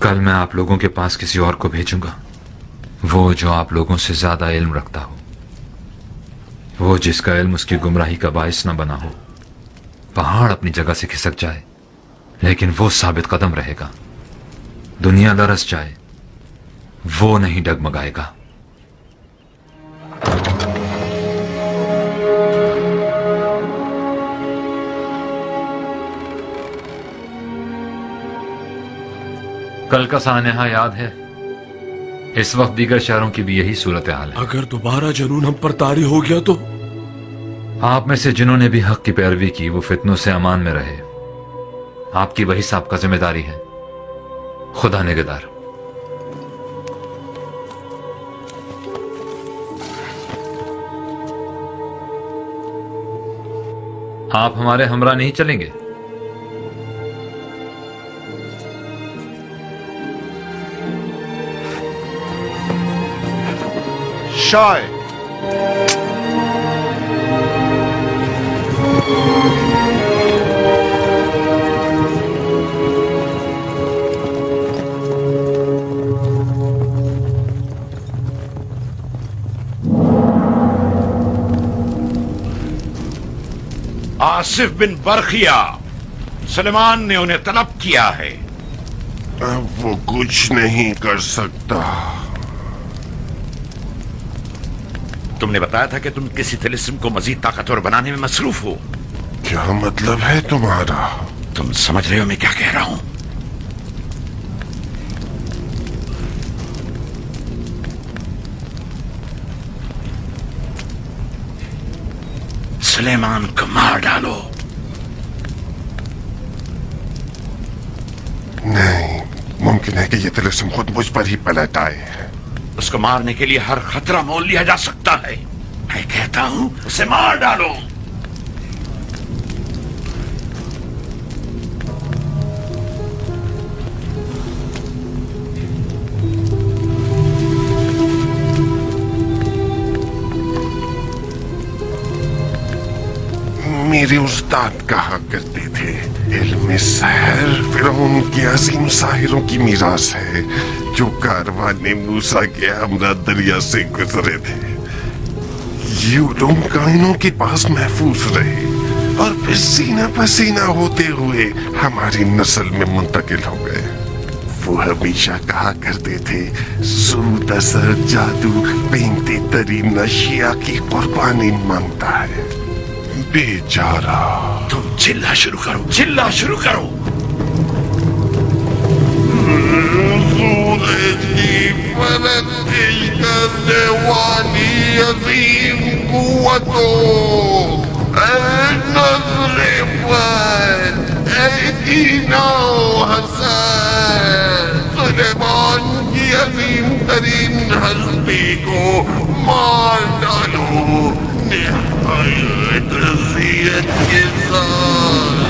C: कल मैं आप लोगों के पास किसी और को भेजूंगा, वो जो आप लोगों से ज्यादा इल्म रखता हो, वो जिसका इल्म उसकी गुमराही का बायस न बना हो। पहाड़ अपनी जगह से खिसक जाए लेकिन वो साबित कदम रहेगा। दुनिया लरस जाए वो नहीं डगमगाएगा। कल का सानेहा याद है? इस वक्त दीगर शहरों की भी यही सूरत हाल है।
I: अगर दोबारा जुनून हम पर तारी हो गया तो?
C: आप में से जिन्होंने भी हक की पैरवी की वो फितनों से अमान में रहे। आपकी वही साबका जिम्मेदारी है। खुदा निगहदार। आप हमारे हमरा नहीं चलेंगे?
L: शाय
N: आसिफ बिन बरखिया, सुलेमान ने उन्हें तलब किया है।
A: अब वो कुछ नहीं कर सकता।
N: तुमने बताया था कि तुम किसी तिलिस्म को मजीद ताकतवर बनाने में मसरूफ हो।
A: क्या मतलब है तुम्हारा?
N: तुम समझ रहे हो मैं क्या कह रहा हूं? सुलेमान को मार डालो।
A: नहीं, मुमकिन है कि ये तिलिस्म खुद मुझ पर ही पलट आए।
N: उसको मारने के लिए हर खतरा मोल लिया जा सकता है। मैं कहता हूं उसे मार डालो।
A: मेरे उस्ताद कहा करते थे, इल्म सहर फिरौन के अजीम साहिरों की मीरास है जो कारवाने मूसा के हमरा दरिया से गुजरे थे। ये उलूम कायनों के पास महफूज रहे और फिर सीना पसीना होते हुए हमारी नस्ल में मुंतकिल हो गए। वो हमेशा कहा करते थे, सूद असर जादू पेंते तरीन अशिया की कुर्बानी मांगता है। बेचारा।
Q: तुम चिल्ला शुरू करो, चिल्ला शुरू करो।
A: सूरज की परस्तिश करने वाली अजीम कुव्वतों, नज़रे पर दीना हसन, सुलेमान की अजीम तरीन हस्ती को मार डालो निहायत रज़ियत के साथ।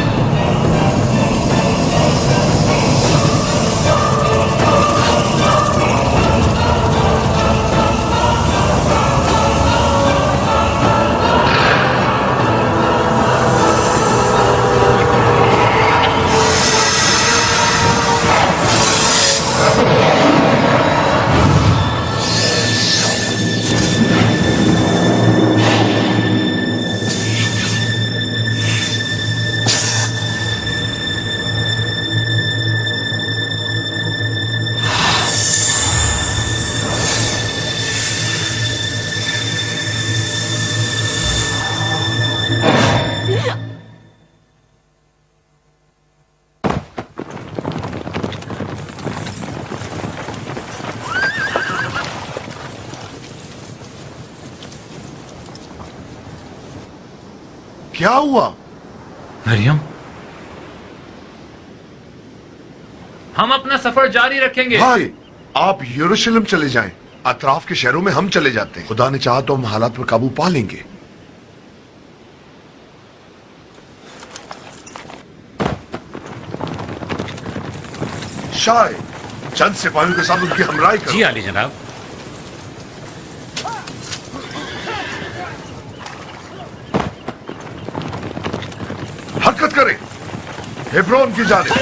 L: क्या हुआ?
C: मरियम, हम अपना सफर जारी रखेंगे।
L: भाई, आप यरूशलेम चले जाएं। अतराफ के शहरों में हम चले जाते हैं। खुदा ने चाहा तो हम हालात पर काबू पा लेंगे। शायद चंद सिपाहियों के साथ उनकी हमराई करो।
M: जी आली जनाब।
L: हरकत करें, हेब्रोन की जानिब।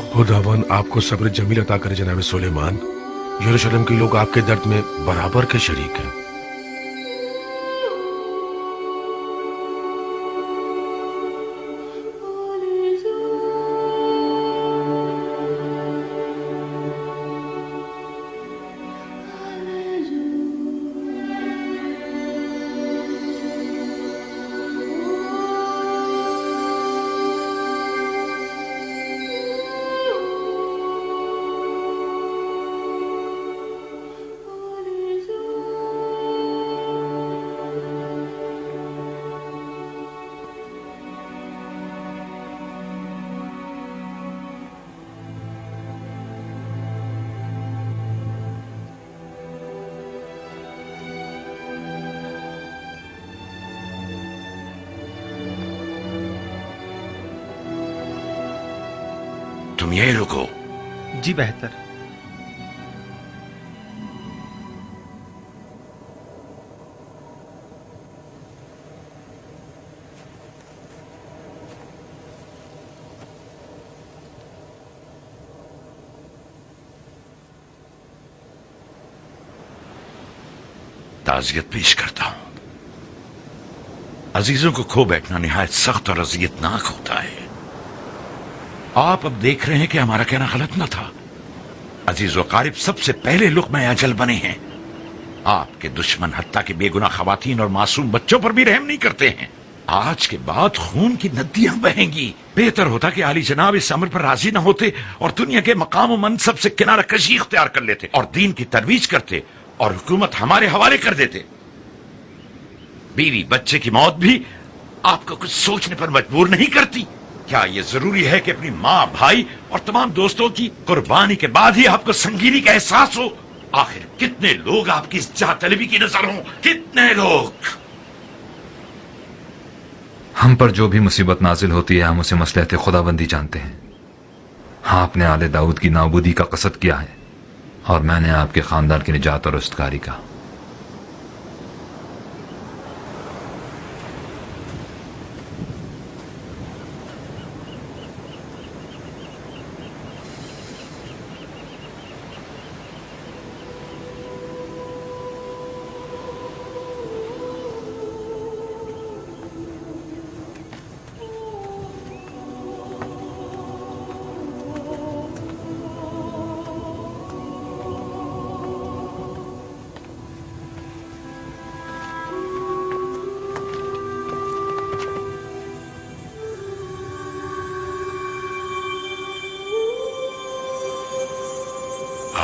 Q: खुदावन आपको सब्र जमील अता करे जनाब सुलेमान। यरूशलेम के लोग आपके दर्द में बराबर के शरीक हैं।
N: तुम यही रुको।
E: जी बेहतर।
N: ताज़ियत पेश करता हूं। अजीजों को खो बैठना निहायत सख्त और अजियतनाक होता है। आप अब देख रहे हैं कि हमारा कहना गलत न था। अजीज व कारिब सबसे पहले लुक़्मा अजल बने हैं। आपके दुश्मन हत्ता के बेगुनाह खवातीन और मासूम बच्चों पर भी रहम नहीं करते हैं। आज के बाद खून की नदियां बहेंगी। बेहतर होता कि आली जनाब इस अमर पर राजी न होते और दुनिया के मकाम और मनसब से किनारा कशी इख्तियार कर लेते और दीन की तरवीज करते और हुकूमत हमारे हवाले कर देते। बीवी बच्चे की मौत भी आपको कुछ सोचने पर मजबूर नहीं करती? क्या यह जरूरी है कि अपनी माँ, भाई और तमाम दोस्तों की कुर्बानी के बाद ही आपको संगीनी का एहसास हो? आखिर कितने लोग आपकी इस जातलबी की नजर हों? कितने लोग?
C: हम पर जो भी मुसीबत नाजिल होती है हम उसे मसलहत खुदाबंदी जानते हैं। हाँ, आपने आले दाऊद की नाबूदी का कसद किया है और मैंने आपके खानदान की निजात और उस्तकारी का।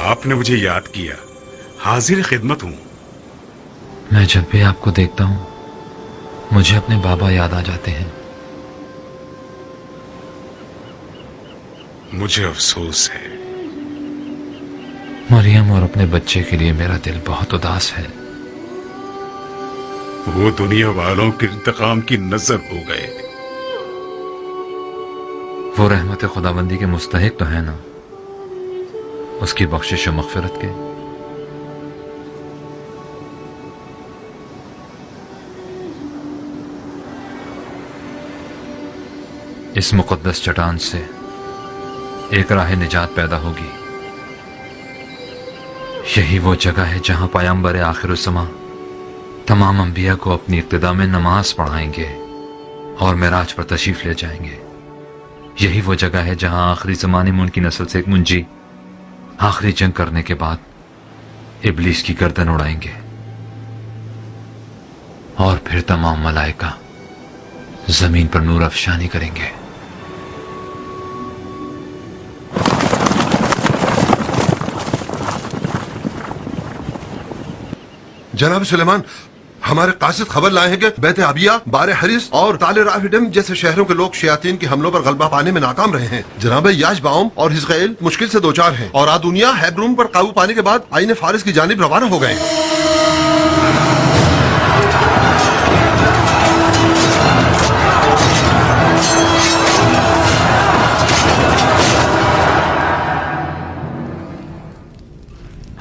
G: आपने मुझे याद किया। हाजिर खिदमत हूं।
C: मैं जब भी आपको देखता हूं मुझे अपने बाबा याद आ जाते हैं।
G: मुझे अफसोस है।
C: मरियम और अपने बच्चे के लिए मेरा दिल बहुत उदास है।
G: वो दुनिया वालों के इंतकाम की नजर हो गए।
C: वो रहमत खुदाबंदी के मुस्तहिक तो है ना, उसकी बख्शिश और मग़फ़िरत के। इस मुक़द्दस चट्टान से एक राह निजात पैदा होगी। यही वो जगह है जहां पैगंबर आखिरुज़्ज़मा तमाम अंबिया को अपनी इक्तिदा में नमाज पढ़ाएंगे और मेराज पर तशरीफ ले जाएंगे। यही वो जगह है जहां आखिरी ज़माने में उनकी नस्ल से एक मुंजी आखिरी जंग करने के बाद इब्लीस की गर्दन उड़ाएंगे और फिर तमाम मलाइका जमीन पर नूर अफशानी करेंगे।
R: जनाब सुलेमान, हमारे कासिद खबर लाए हैं कि बैत अबिया, बारे हरिस और ताले राफिडम जैसे शहरों के लोग शयातीन के हमलों पर गलबा पाने में नाकाम रहे हैं। जनाब याशबाउम और हिजकैल मुश्किल से दो चार हैं और आदुनिया हैब्रून पर काबू पाने के बाद आईने फारिस की जानिब रवाना हो गए।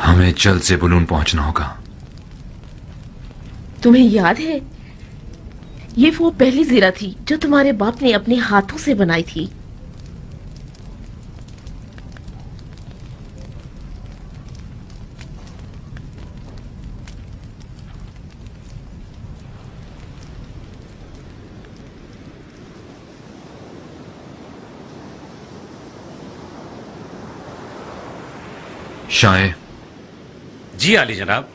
C: हमें जल्द से बुलून पहुंचना होगा।
O: तुम्हें याद है, ये वो पहली जीरा थी जो तुम्हारे बाप ने अपने हाथों से बनाई थी।
C: शाहे,
M: जी आली जनाब।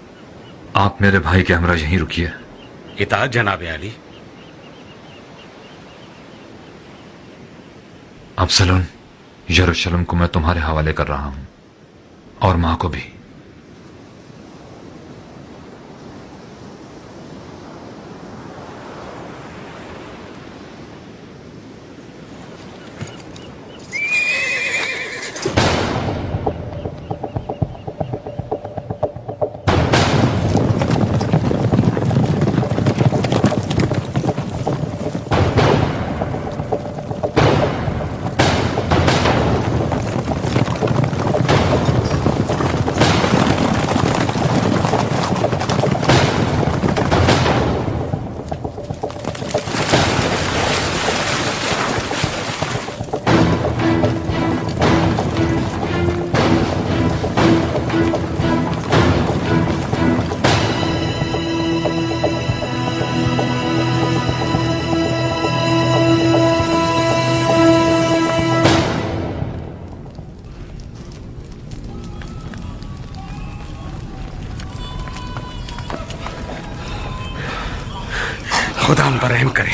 C: आप मेरे भाई के हमरा यहीं रुकिए।
M: इताअत जनाब आली।
C: अब्सलोन, यरूशलेम को मैं तुम्हारे हवाले कर रहा हूं, और मां को भी।
M: खुदा हम पर रहम करे।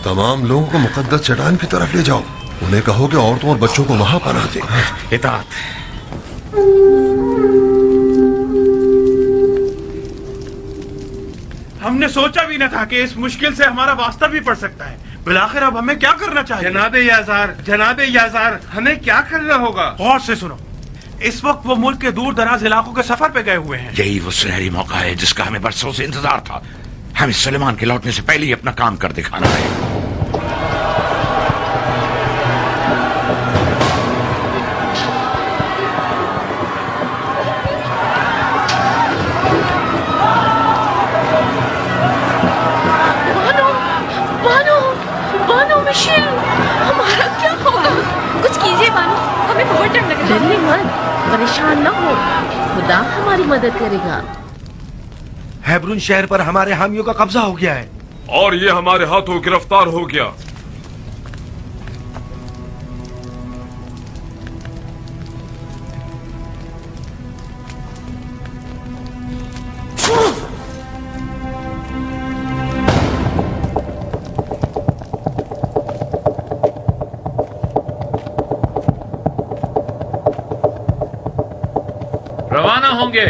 R: तमाम लोगों को मुकद्दस चट्टान की तरफ ले जाओ। उन्हें कहो कि औरतों और बच्चों को वहां पनाह दें।
M: इताअत।
E: हमने सोचा भी न था कि इस मुश्किल से हमारा वास्ता भी पड़ सकता है। बिलाखिर अब हमें क्या करना चाहिए?
H: जनाबे याजार, हमें क्या करना होगा?
E: गौर से सुनो, इस वक्त वो मुल्क के दूर दराज इलाकों के सफर पे गए हुए हैं।
N: यही वो सुनहरी मौका है जिसका हमें बरसों से इंतजार था। हमें सुलेमान के लौटने से पहले ही अपना काम कर दिखाना है।
O: बानो, बानो, बानो मिशेल, हमारा क्या होगा?
J: कुछ कीजिए बानो, हमें बहुत डर लग रहा है।
O: डरिए मत, परेशान न हो, खुदा हमारी मदद करेगा।
Q: हेब्रून शहर पर हमारे हामियों का कब्जा हो गया है,
I: और ये हमारे हाथों गिरफ्तार हो गया।
C: रवाना होंगे।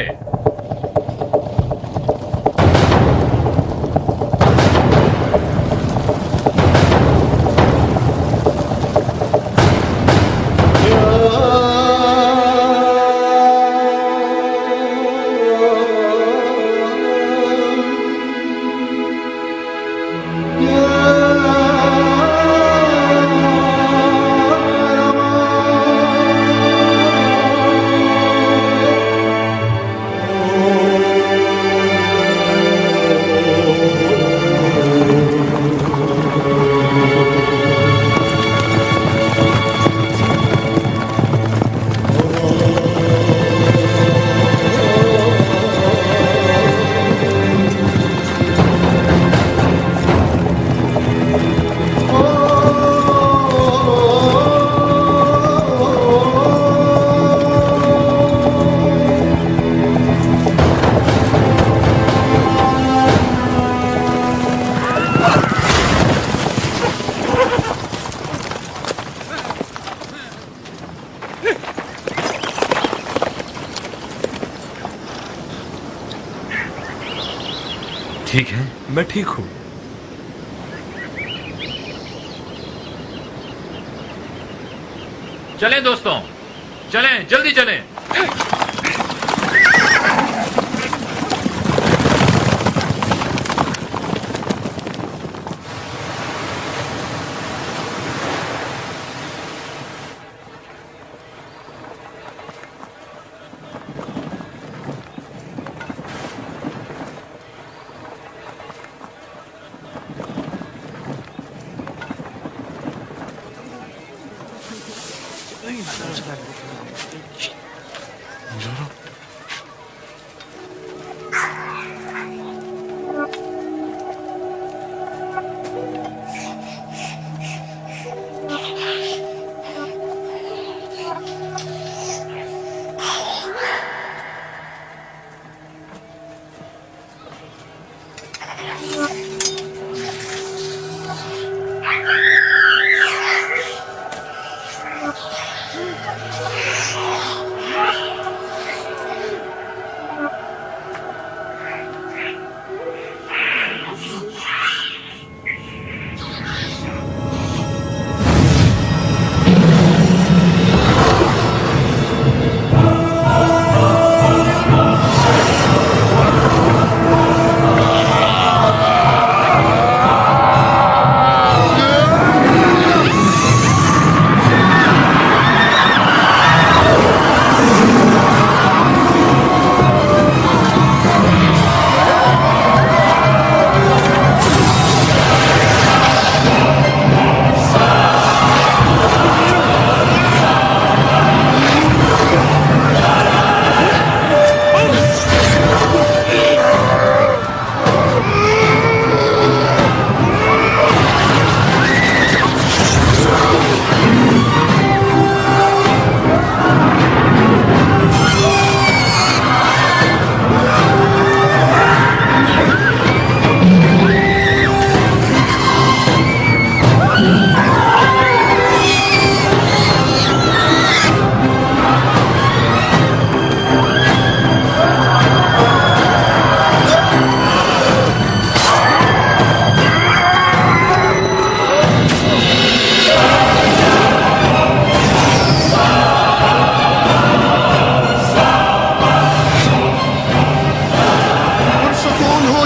C: ठीक है,
Q: मैं ठीक हूं।
C: चलें दोस्तों, चलें, जल्दी चलें।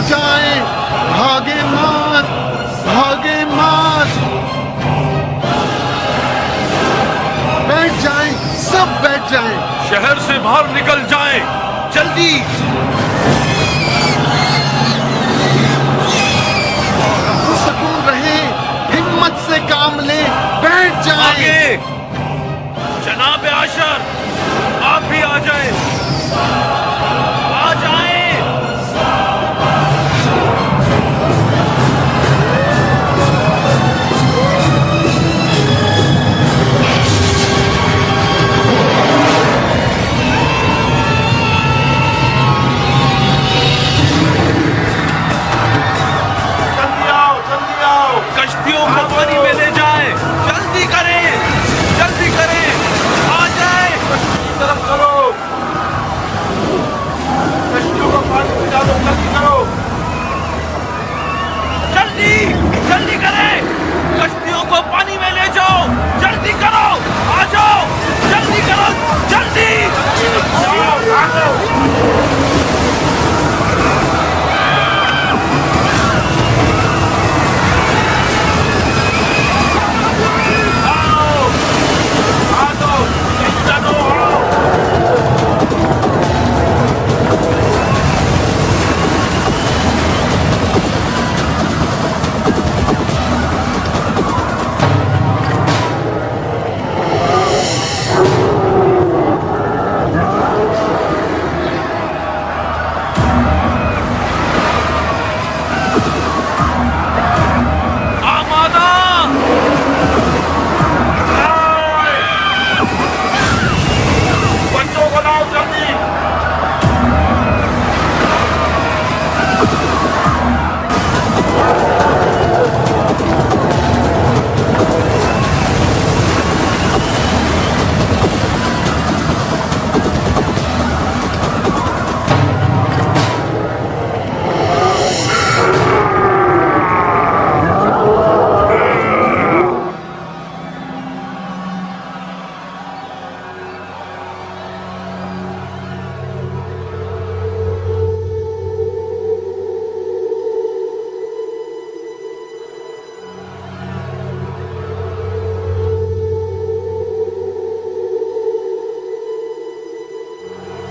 K: जाएं, भागे मत, भागे मत। बैठ जाएं, सब बैठ जाएं।
I: शहर से बाहर निकल जाएं, जल्दी।
K: सुकून रहे, हिम्मत से काम लें, बैठ जाएं।
I: जनाब आशर, आप भी आ जाएं, आ जाएं। जल्दी आओ, कश्तियों को पानी में ले जाएं, जल्दी करें, जल्दी करें, आ जाएं, तरफ चलो, कश्तियों को पानी में डालो, जल्दी करो, जल्दी, जल्दी करें, कश्तियों को पानी में ले जाओ, जल्दी करो, आ जाओ, जल्दी करो, जल्दी, आ जाओ।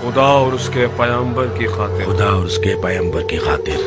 I: खुदा और उसके पैगंबर की खातिर,
Q: खुदा और उसके पैगंबर की खातिर।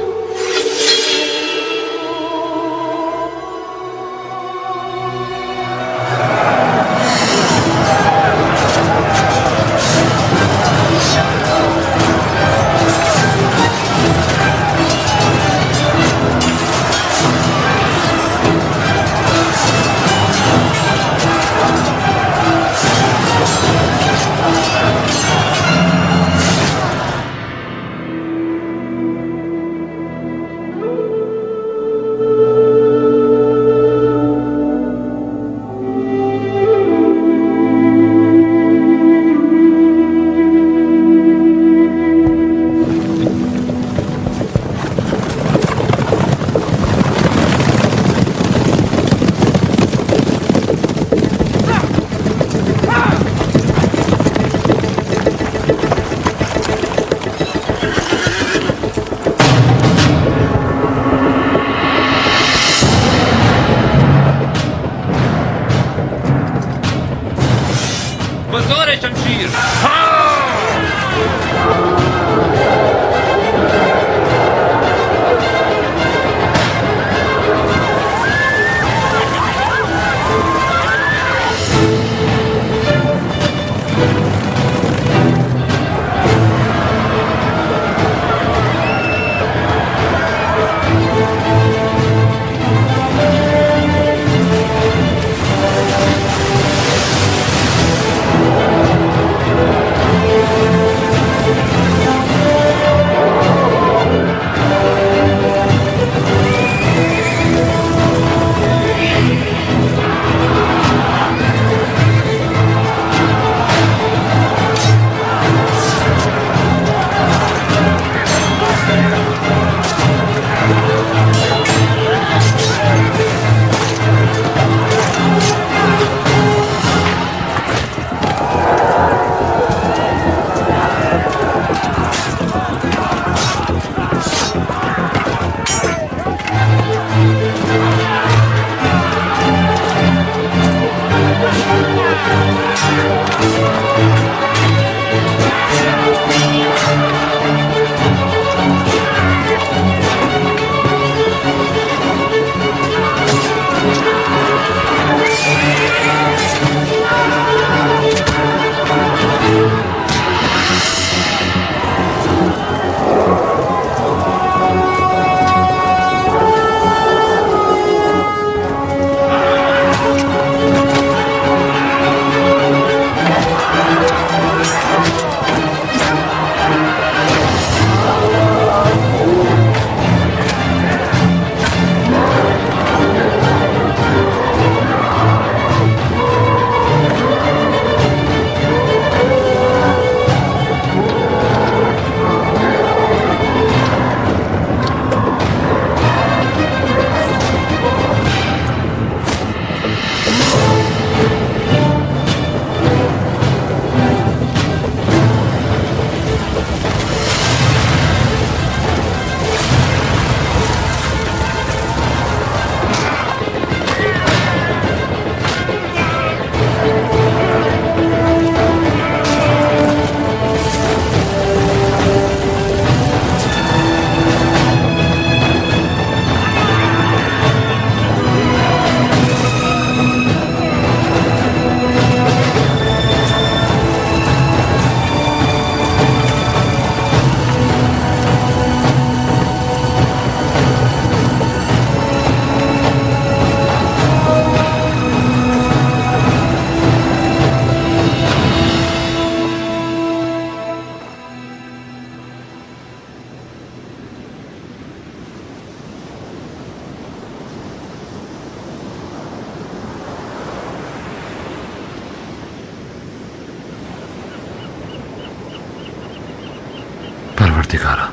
C: परवरदिगारा,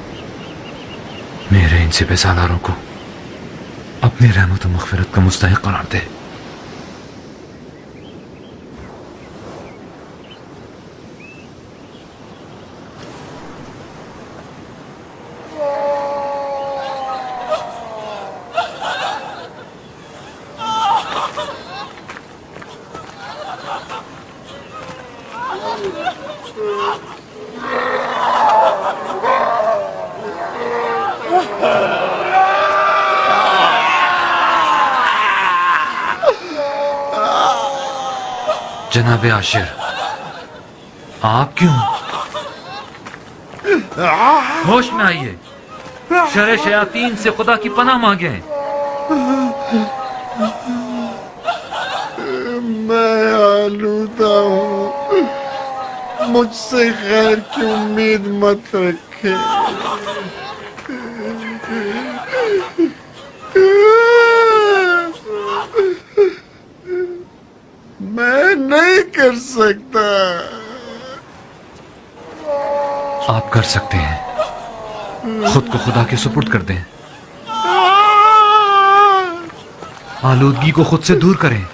C: मेरे इन सिपह सालारों को अपनी रहमत और मग़फ़िरत का मुस्तहिक़ करार दे। जनाब आशिर, आप क्यों? होश में आइए, शर शयातीन से खुदा की पनाह मांगे।
L: मैं आलूदा हूँ, मुझसे खैर की उम्मीद मत रखे। मैं नहीं कर सकता।
C: आप कर सकते हैं, खुद को खुदा के सुपुर्द कर दें, आलूदगी को खुद से दूर करें,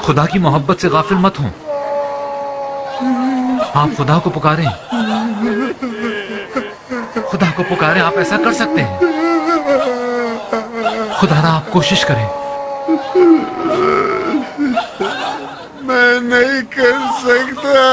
C: खुदा की मोहब्बत से गाफिल मत हों। आप खुदा को पुकारें, खुदा को पुकारें, आप ऐसा कर सकते हैं। खुदारा आप कोशिश करें।
L: मैं नहीं कर सकता।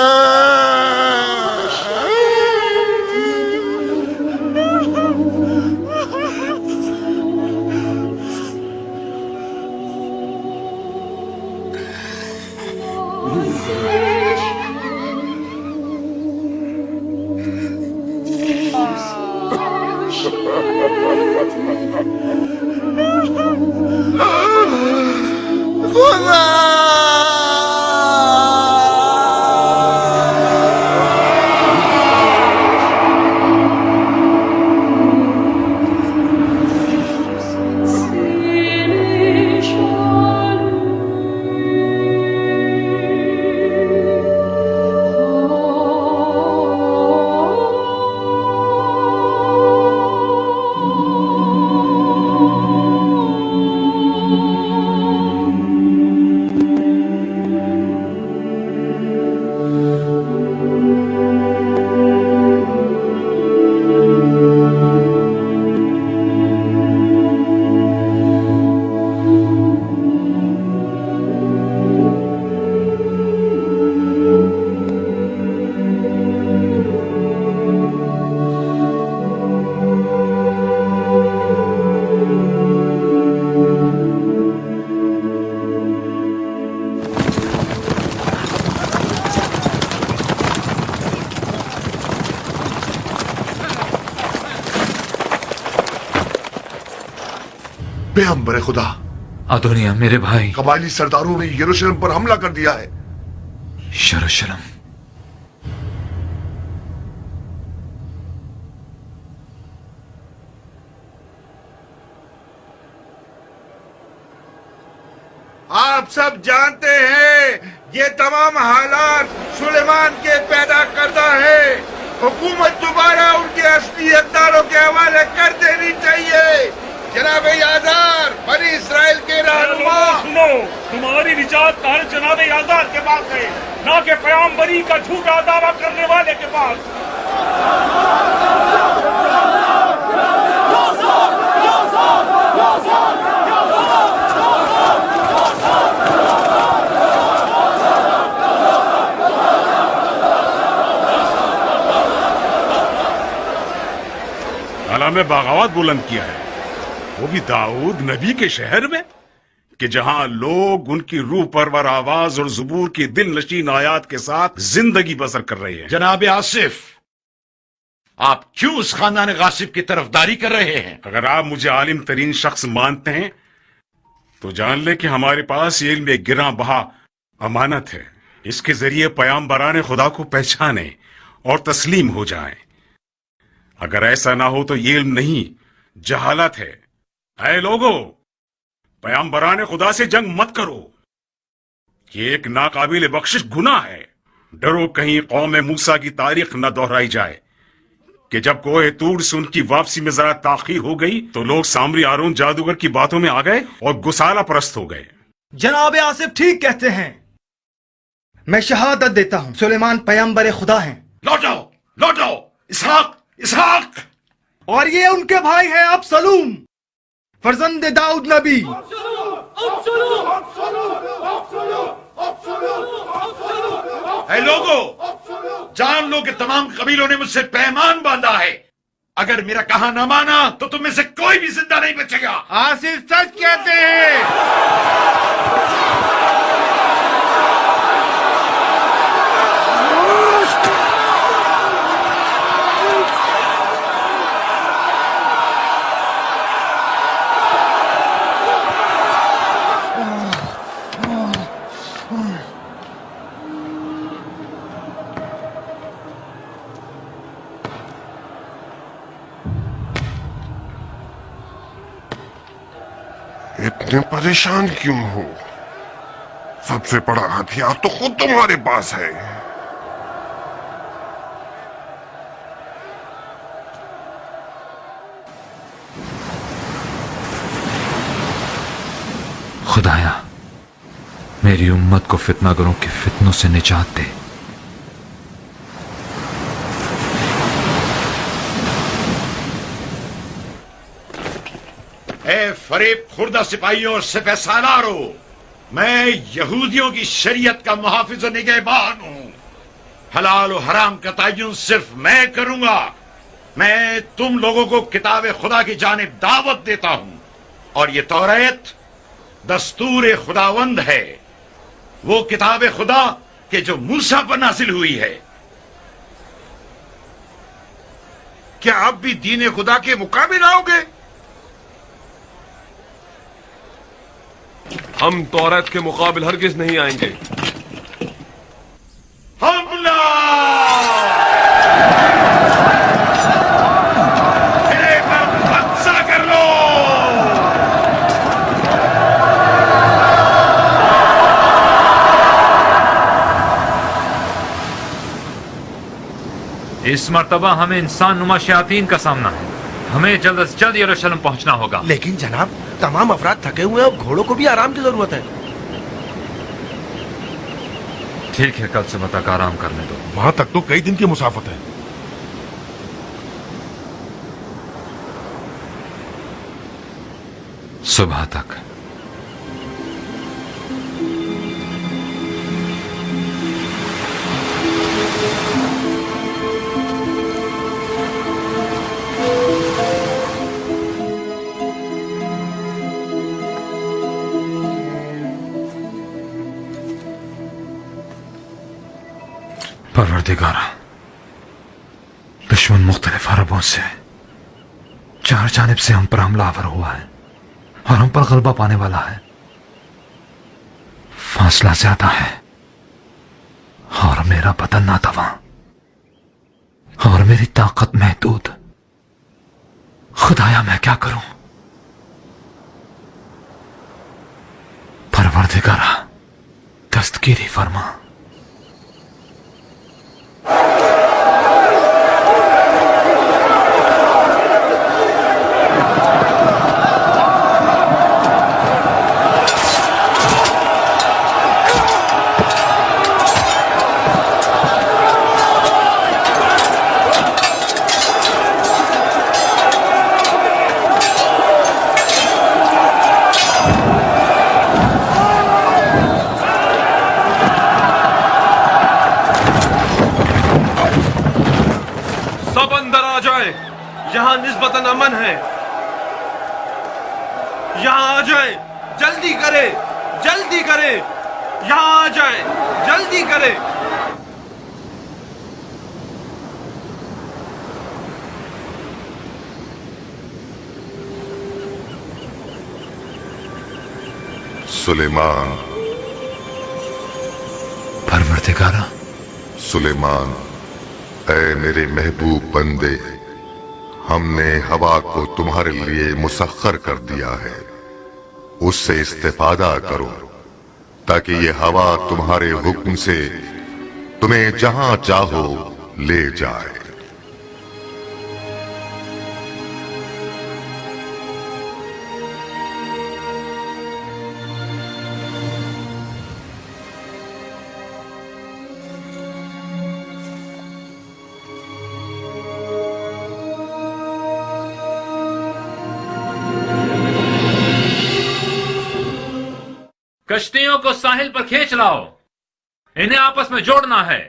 R: पैगंबर खुदा,
C: अदोनिया मेरे भाई,
R: कबायली सरदारों ने यरूशलेम पर हमला कर दिया है।
C: यरूशलेम?
F: आप सब जानते हैं ये तमाम हालात सुलेमान के पैदा करता है। हुकूमत दोबारा उनके असली हकदारों के हवाले कर देनी चाहिए। जनाब याजार, बनी इसराइल के रहनुमा,
E: सुनो, तुम्हारी निजात का हल जनाब याजार के पास है, ना कि पैगंबरी का झूठा दावा करने वाले के पास।
G: अला में बगावत बुलंद किया है, वो भी दाऊद नबी के शहर में, कि जहां लोग उनकी रूह परवर आवाज और ज़ुबूर की दिल नशीन आयात के साथ जिंदगी बसर कर रहे हैं।
N: जनाब आसिफ, आप क्यों उस खानदान गासिब की तरफदारी कर रहे हैं?
G: अगर आप मुझे आलिम तरीन शख्स मानते हैं तो जान ले कि हमारे पास ये इल्म एक गिरा बहा अमानत है। इसके जरिए पैगंबरान खुदा को पहचाने और तस्लीम हो जाएं। अगर ऐसा ना हो तो ये इल्म नहीं, जहालत है। ऐ लोगों, पैगंबरान खुदा से जंग मत करो, ये एक नाकाबिल बख्शिश गुनाह है। डरो कहीं कौम मूसा की तारीख न दोहराई जाए कि जब कोहे तूर से उनकी वापसी में जरा ताखीर हो गई तो लोग सामरी हारून जादूगर की बातों में आ गए और गुसाला परस्त हो गए।
S: जनाब आसिफ ठीक कहते हैं। मैं शहादत देता हूं सुलेमान पैगंबर खुदा हैं।
N: लौट जाओ इसहाक।
S: और ये उनके भाई हैं अबसलूम फर्जंद दाऊद नबी।
N: ऐ लोगों, जान लो कि तमाम कबीलों ने मुझसे पैमान बांधा है। अगर मेरा कहा न माना तो तुम में से कोई भी जिंदा नहीं बचेगा।
H: आसिफ सच कहते हैं।
A: इतने परेशान क्यों हो? सबसे बड़ा हथियार तो खुद तुम्हारे पास है।
C: खुदाया मेरी उम्मत को फितनागरों के फितनों से निजात दे।
N: ए फरेब खुर्दा सिपाहियों और सिपह सालारों, मैं यहूदियों की शरीयत का मुहाफिज और निगहबान हूं। हलाल और हराम का तयन सिर्फ मैं करूंगा। मैं तुम लोगों को किताब खुदा की जानिब दावत देता हूं और ये तौरात दस्तूर खुदावंद है, वो किताब खुदा के जो मूसा पर नाजिल हुई है।
F: क्या आप भी दीन खुदा के मुकाबिल आओगे?
I: हम तौरात के मुकाबिल हरगिज नहीं आएंगे।
N: हमला! मेरे पर कब्जा कर लो!
C: इस मर्तबा हमें इंसान नुमा शयातीन का सामना है। हमें जल्द से जल्द यरूशलेम पहुंचना होगा।
S: लेकिन जनाब तमाम अफराद थके हुए हैं और घोड़ों को भी आराम की जरूरत है।
C: ठीक है, कल सुबह तक आराम करने दो।
Q: वहां तक तो कई दिन की मुसाफत है।
C: सुबह तक। परवरदिगारा, दुश्मन मुख्तलिफ अरबों से चार जानिब से हम पर हमलावर हुआ है और हम पर गलबा पाने वाला है। फासला ज्यादा है और मेरा बदन नातवा और मेरी ताकत महदूद। खुदाया मैं क्या करूं? परवरदिगारा दस्तगीरी फरमा।
I: यहाँ निस्बतन अमन है। यहाँ आ जाए, जल्दी करे, जल्दी करे। यहाँ आ जाए, जल्दी करे।
A: सुलेमान।
B: परवरदिगारा। सुलेमान, ऐ मेरे महबूब बंदे, हमने हवा को तुम्हारे लिए मुसख्खर कर दिया है। उससे इस्तेफादा करो ताकि ये हवा तुम्हारे हुक्म से तुम्हें जहां चाहो ले जाए।
C: कश्तियों को साहिल पर खींच लाओ, इन्हें आपस में जोड़ना है।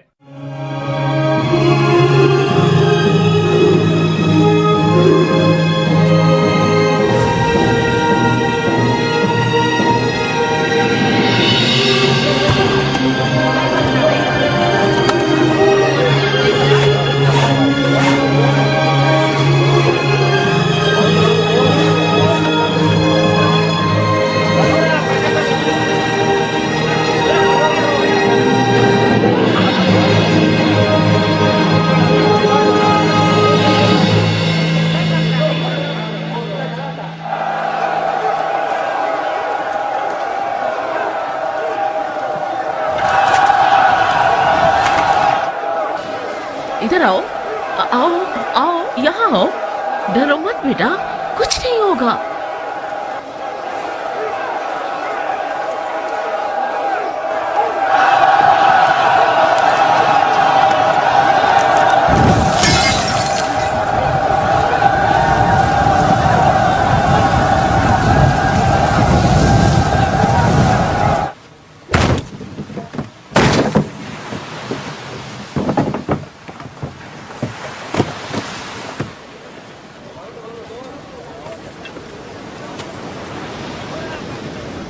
O: इधर आओ, आओ आओ, यहाँ आओ। डरो मत बेटा, कुछ नहीं होगा।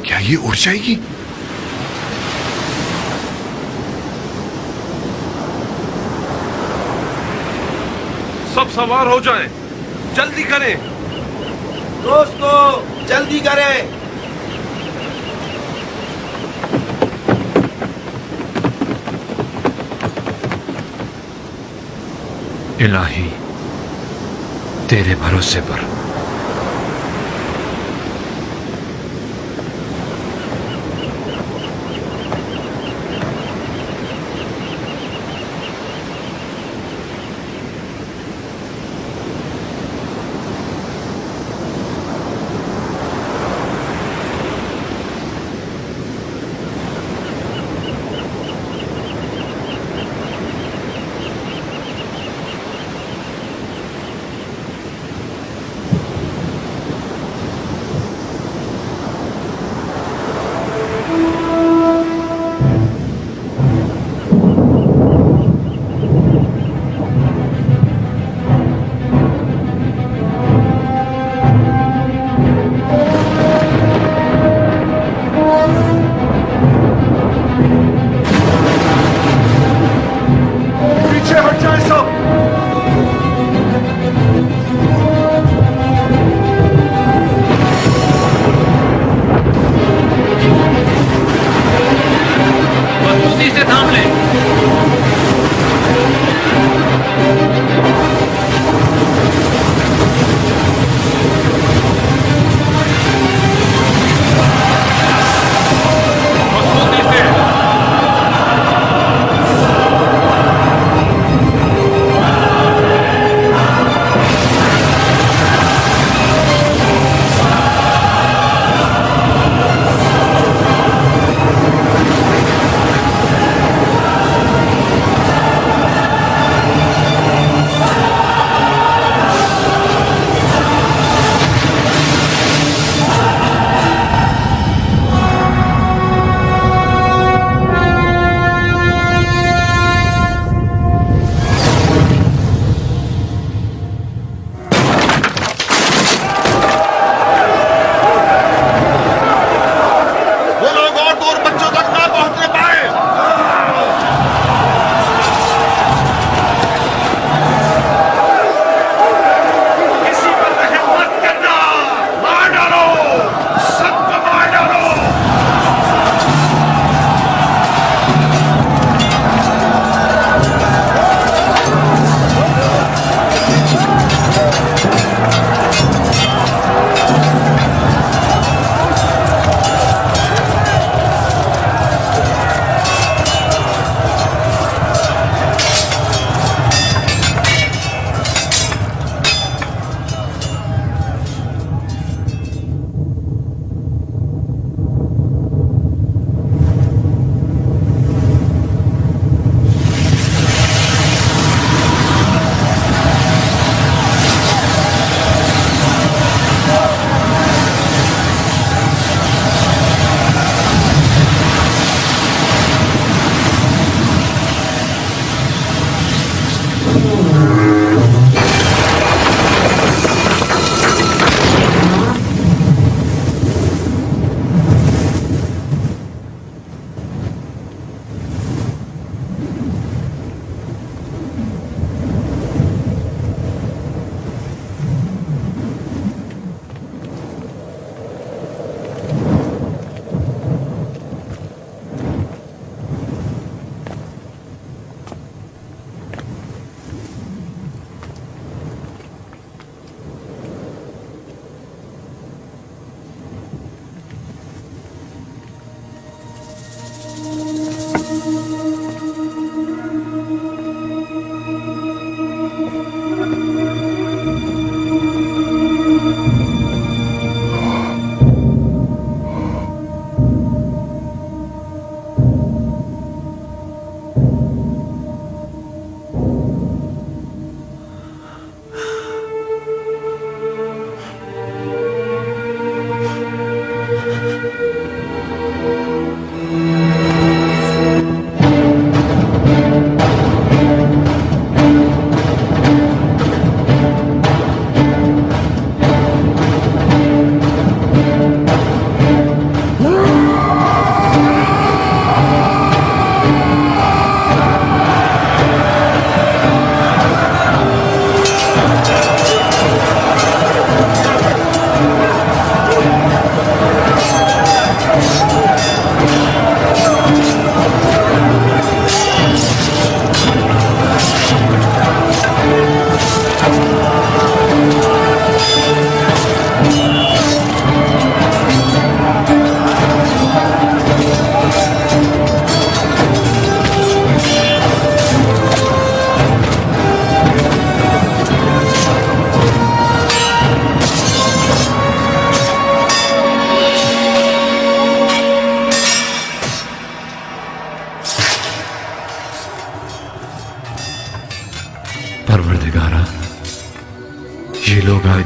R: क्या ये उड़ जाएगी?
I: सब सवार हो जाएं, जल्दी करें।
F: दोस्तों जल्दी करें।
C: इलाही, तेरे भरोसे पर।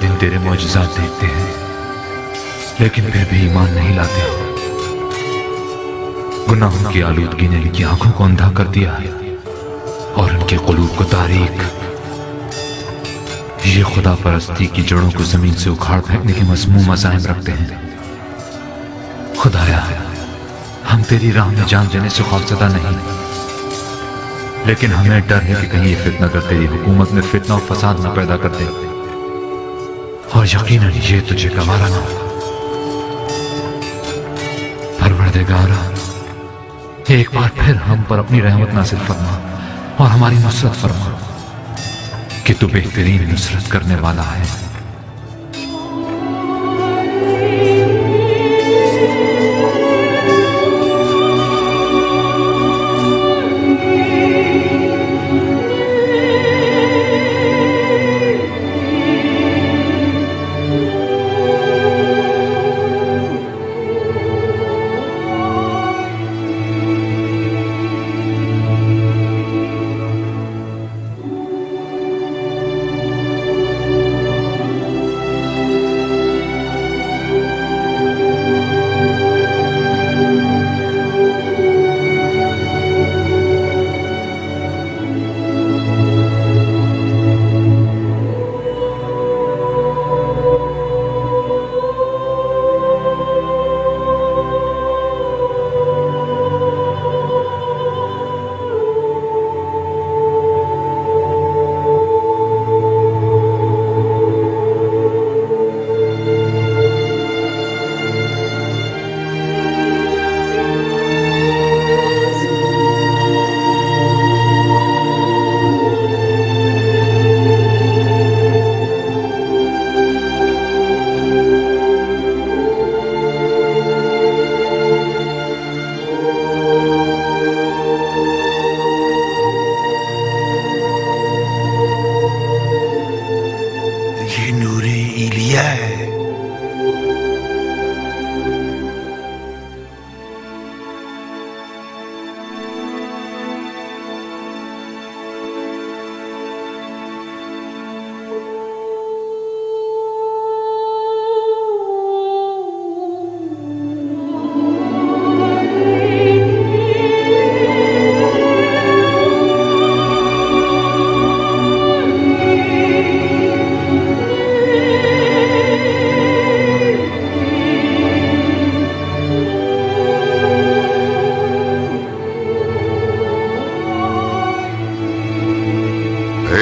C: दिन तेरे मौजज़ात देखते हैं, लेकिन फिर भी ईमान नहीं लाते। गुनाहों की आलूदगी ने इनकी आंखों को अंधा कर दिया है और इनके कुलूब को तारीक। ये खुदा परस्ती की जड़ों को जमीन से उखाड़ फेंकने के मज़मूम अज़ाइम रखते हैं। खुदाया, हम तेरी राह में जान देने से खौफज़दा नहीं, लेकिन हमें डर है कि कहीं ये फितना कर तेरी हुकूमत में फितना और फसाद न पैदा कर दे, और यकीनन ये तुझे गवारा ना हो। परवरदिगारा, एक बार फिर हम पर अपनी रहमत नाज़िल फरमा और हमारी नुसरत फरमा, कि तू बेहतरीन नुसरत करने वाला है।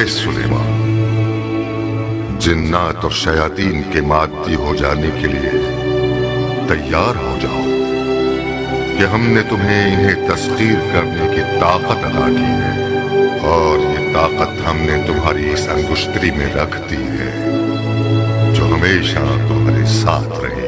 B: सुलेमान, जिन्नात और शयातीन के मादी हो जाने के लिए तैयार हो जाओ, कि हमने तुम्हें इन्हें तस्खीर करने की ताकत अदा की है, और ये ताकत हमने तुम्हारी इस अंगुश्तरी में रख दी है, जो हमेशा तुम्हारे साथ रहेगी।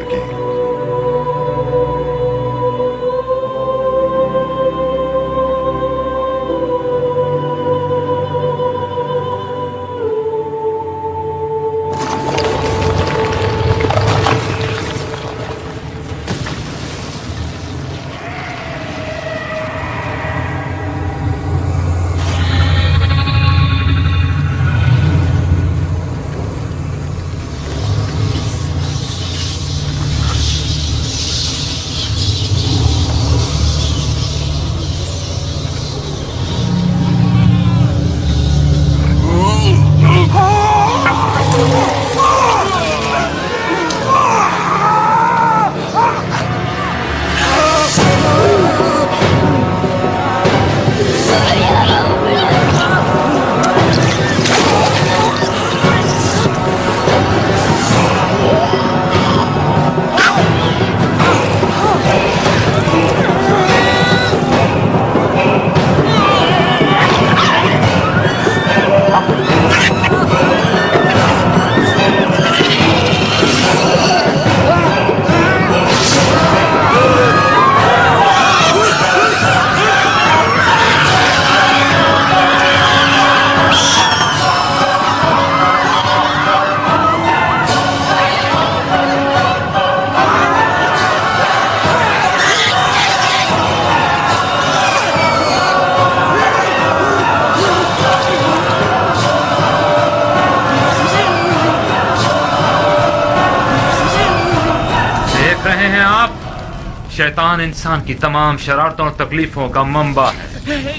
C: रहे हैं आप? शैतान इंसान की तमाम शरारतों और तकलीफों का मंबा है।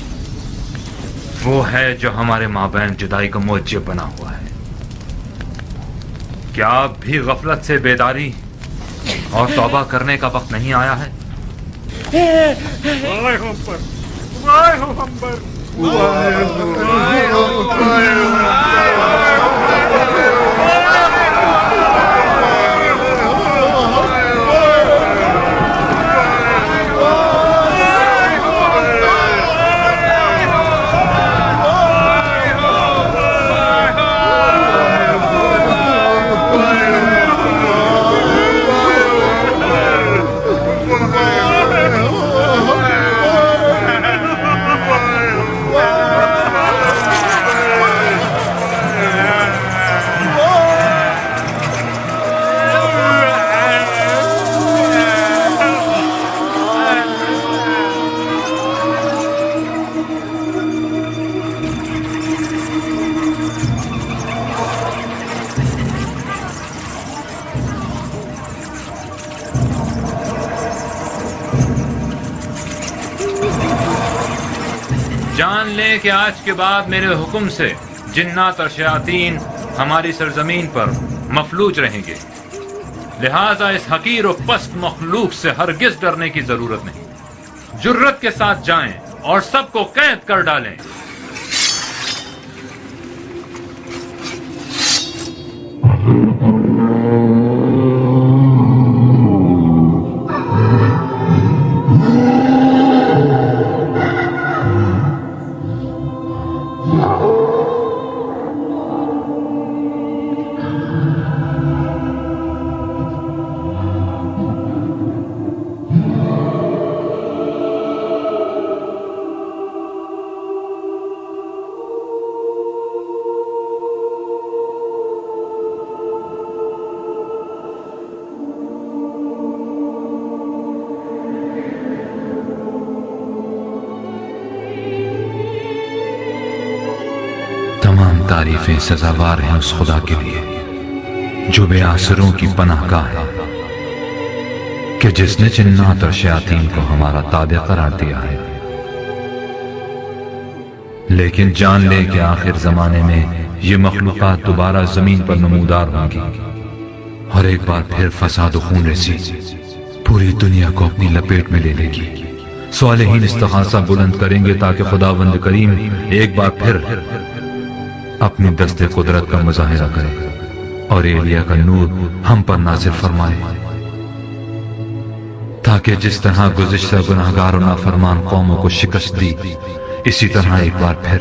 C: वो है जो हमारे माबैन जुदाई का मूजिब बना हुआ है। क्या अब भी गफलत से बेदारी और तौबा करने का वक्त नहीं आया है? जान लें कि आज के बाद मेरे हुक्म से जिन्नात और शयातीन हमारी सरजमीन पर मफलूज रहेंगे। लिहाजा इस हकीर और पस्त मखलूक से हरगिज डरने की जरूरत नहीं। जुर्रत के साथ जाएं और सबको कैद कर डालें। तारीफें सजावार हैं उस खुदा के लिए जो बेआसरों की पनाहगाह है, कि जिसने जिन्नात और शयातीन को हमारा ताबे करार दिया है। लेकिन जान ले कि आखिर जमाने में ये मखलूकात दोबारा जमीन पर नमूदार होंगी और एक बार फिर फसाद और खून रेसी पूरी दुनिया को अपनी लपेट में ले लेगी। सालेहीन इस्तिग़ासा बुलंद करेंगे ताकि खुदावंद करीम एक बार फिर अपनी दस्ते कुदरत का मुजाहिरा करे और एलिया का नूर हम पर नाज़िल फरमाए, ताकि जिस तरह गुज़िश्ता गुनाहगार और नाफरमान कौमों को शिकस्त दी, इसी तरह एक बार फिर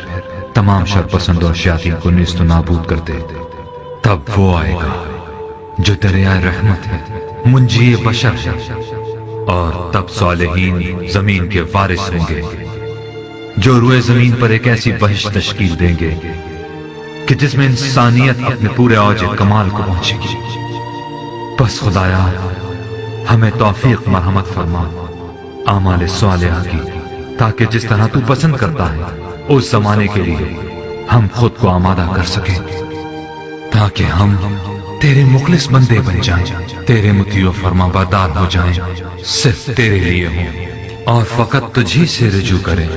C: तमाम शरपसंद और शयातीन को नेस्त नाबूद कर दे। तब वो आएगा जो दरियाए रहमत है, मुंजी बशर है, और तब सालेहीन जमीन के वारिस होंगे जो रुए जमीन पर एक ऐसी बहिश्त तश्कील देंगे कि जिसमें इंसानियत अपने पूरे औज कमाल को पहुंचेगी। बस खुदाया हमें तौफीक मरहमत फरमा आमाल सालिहा की, ताकि जिस तरह तू पसंद करता है उस जमाने के लिए हम खुद को आमादा कर सकें, ताकि हम तेरे मुखलिस बंदे बन जाएं, तेरे मुतियो फरमाबरदार हो जाएं, सिर्फ तेरे लिए हों और फकत तुझी से रुजू करें।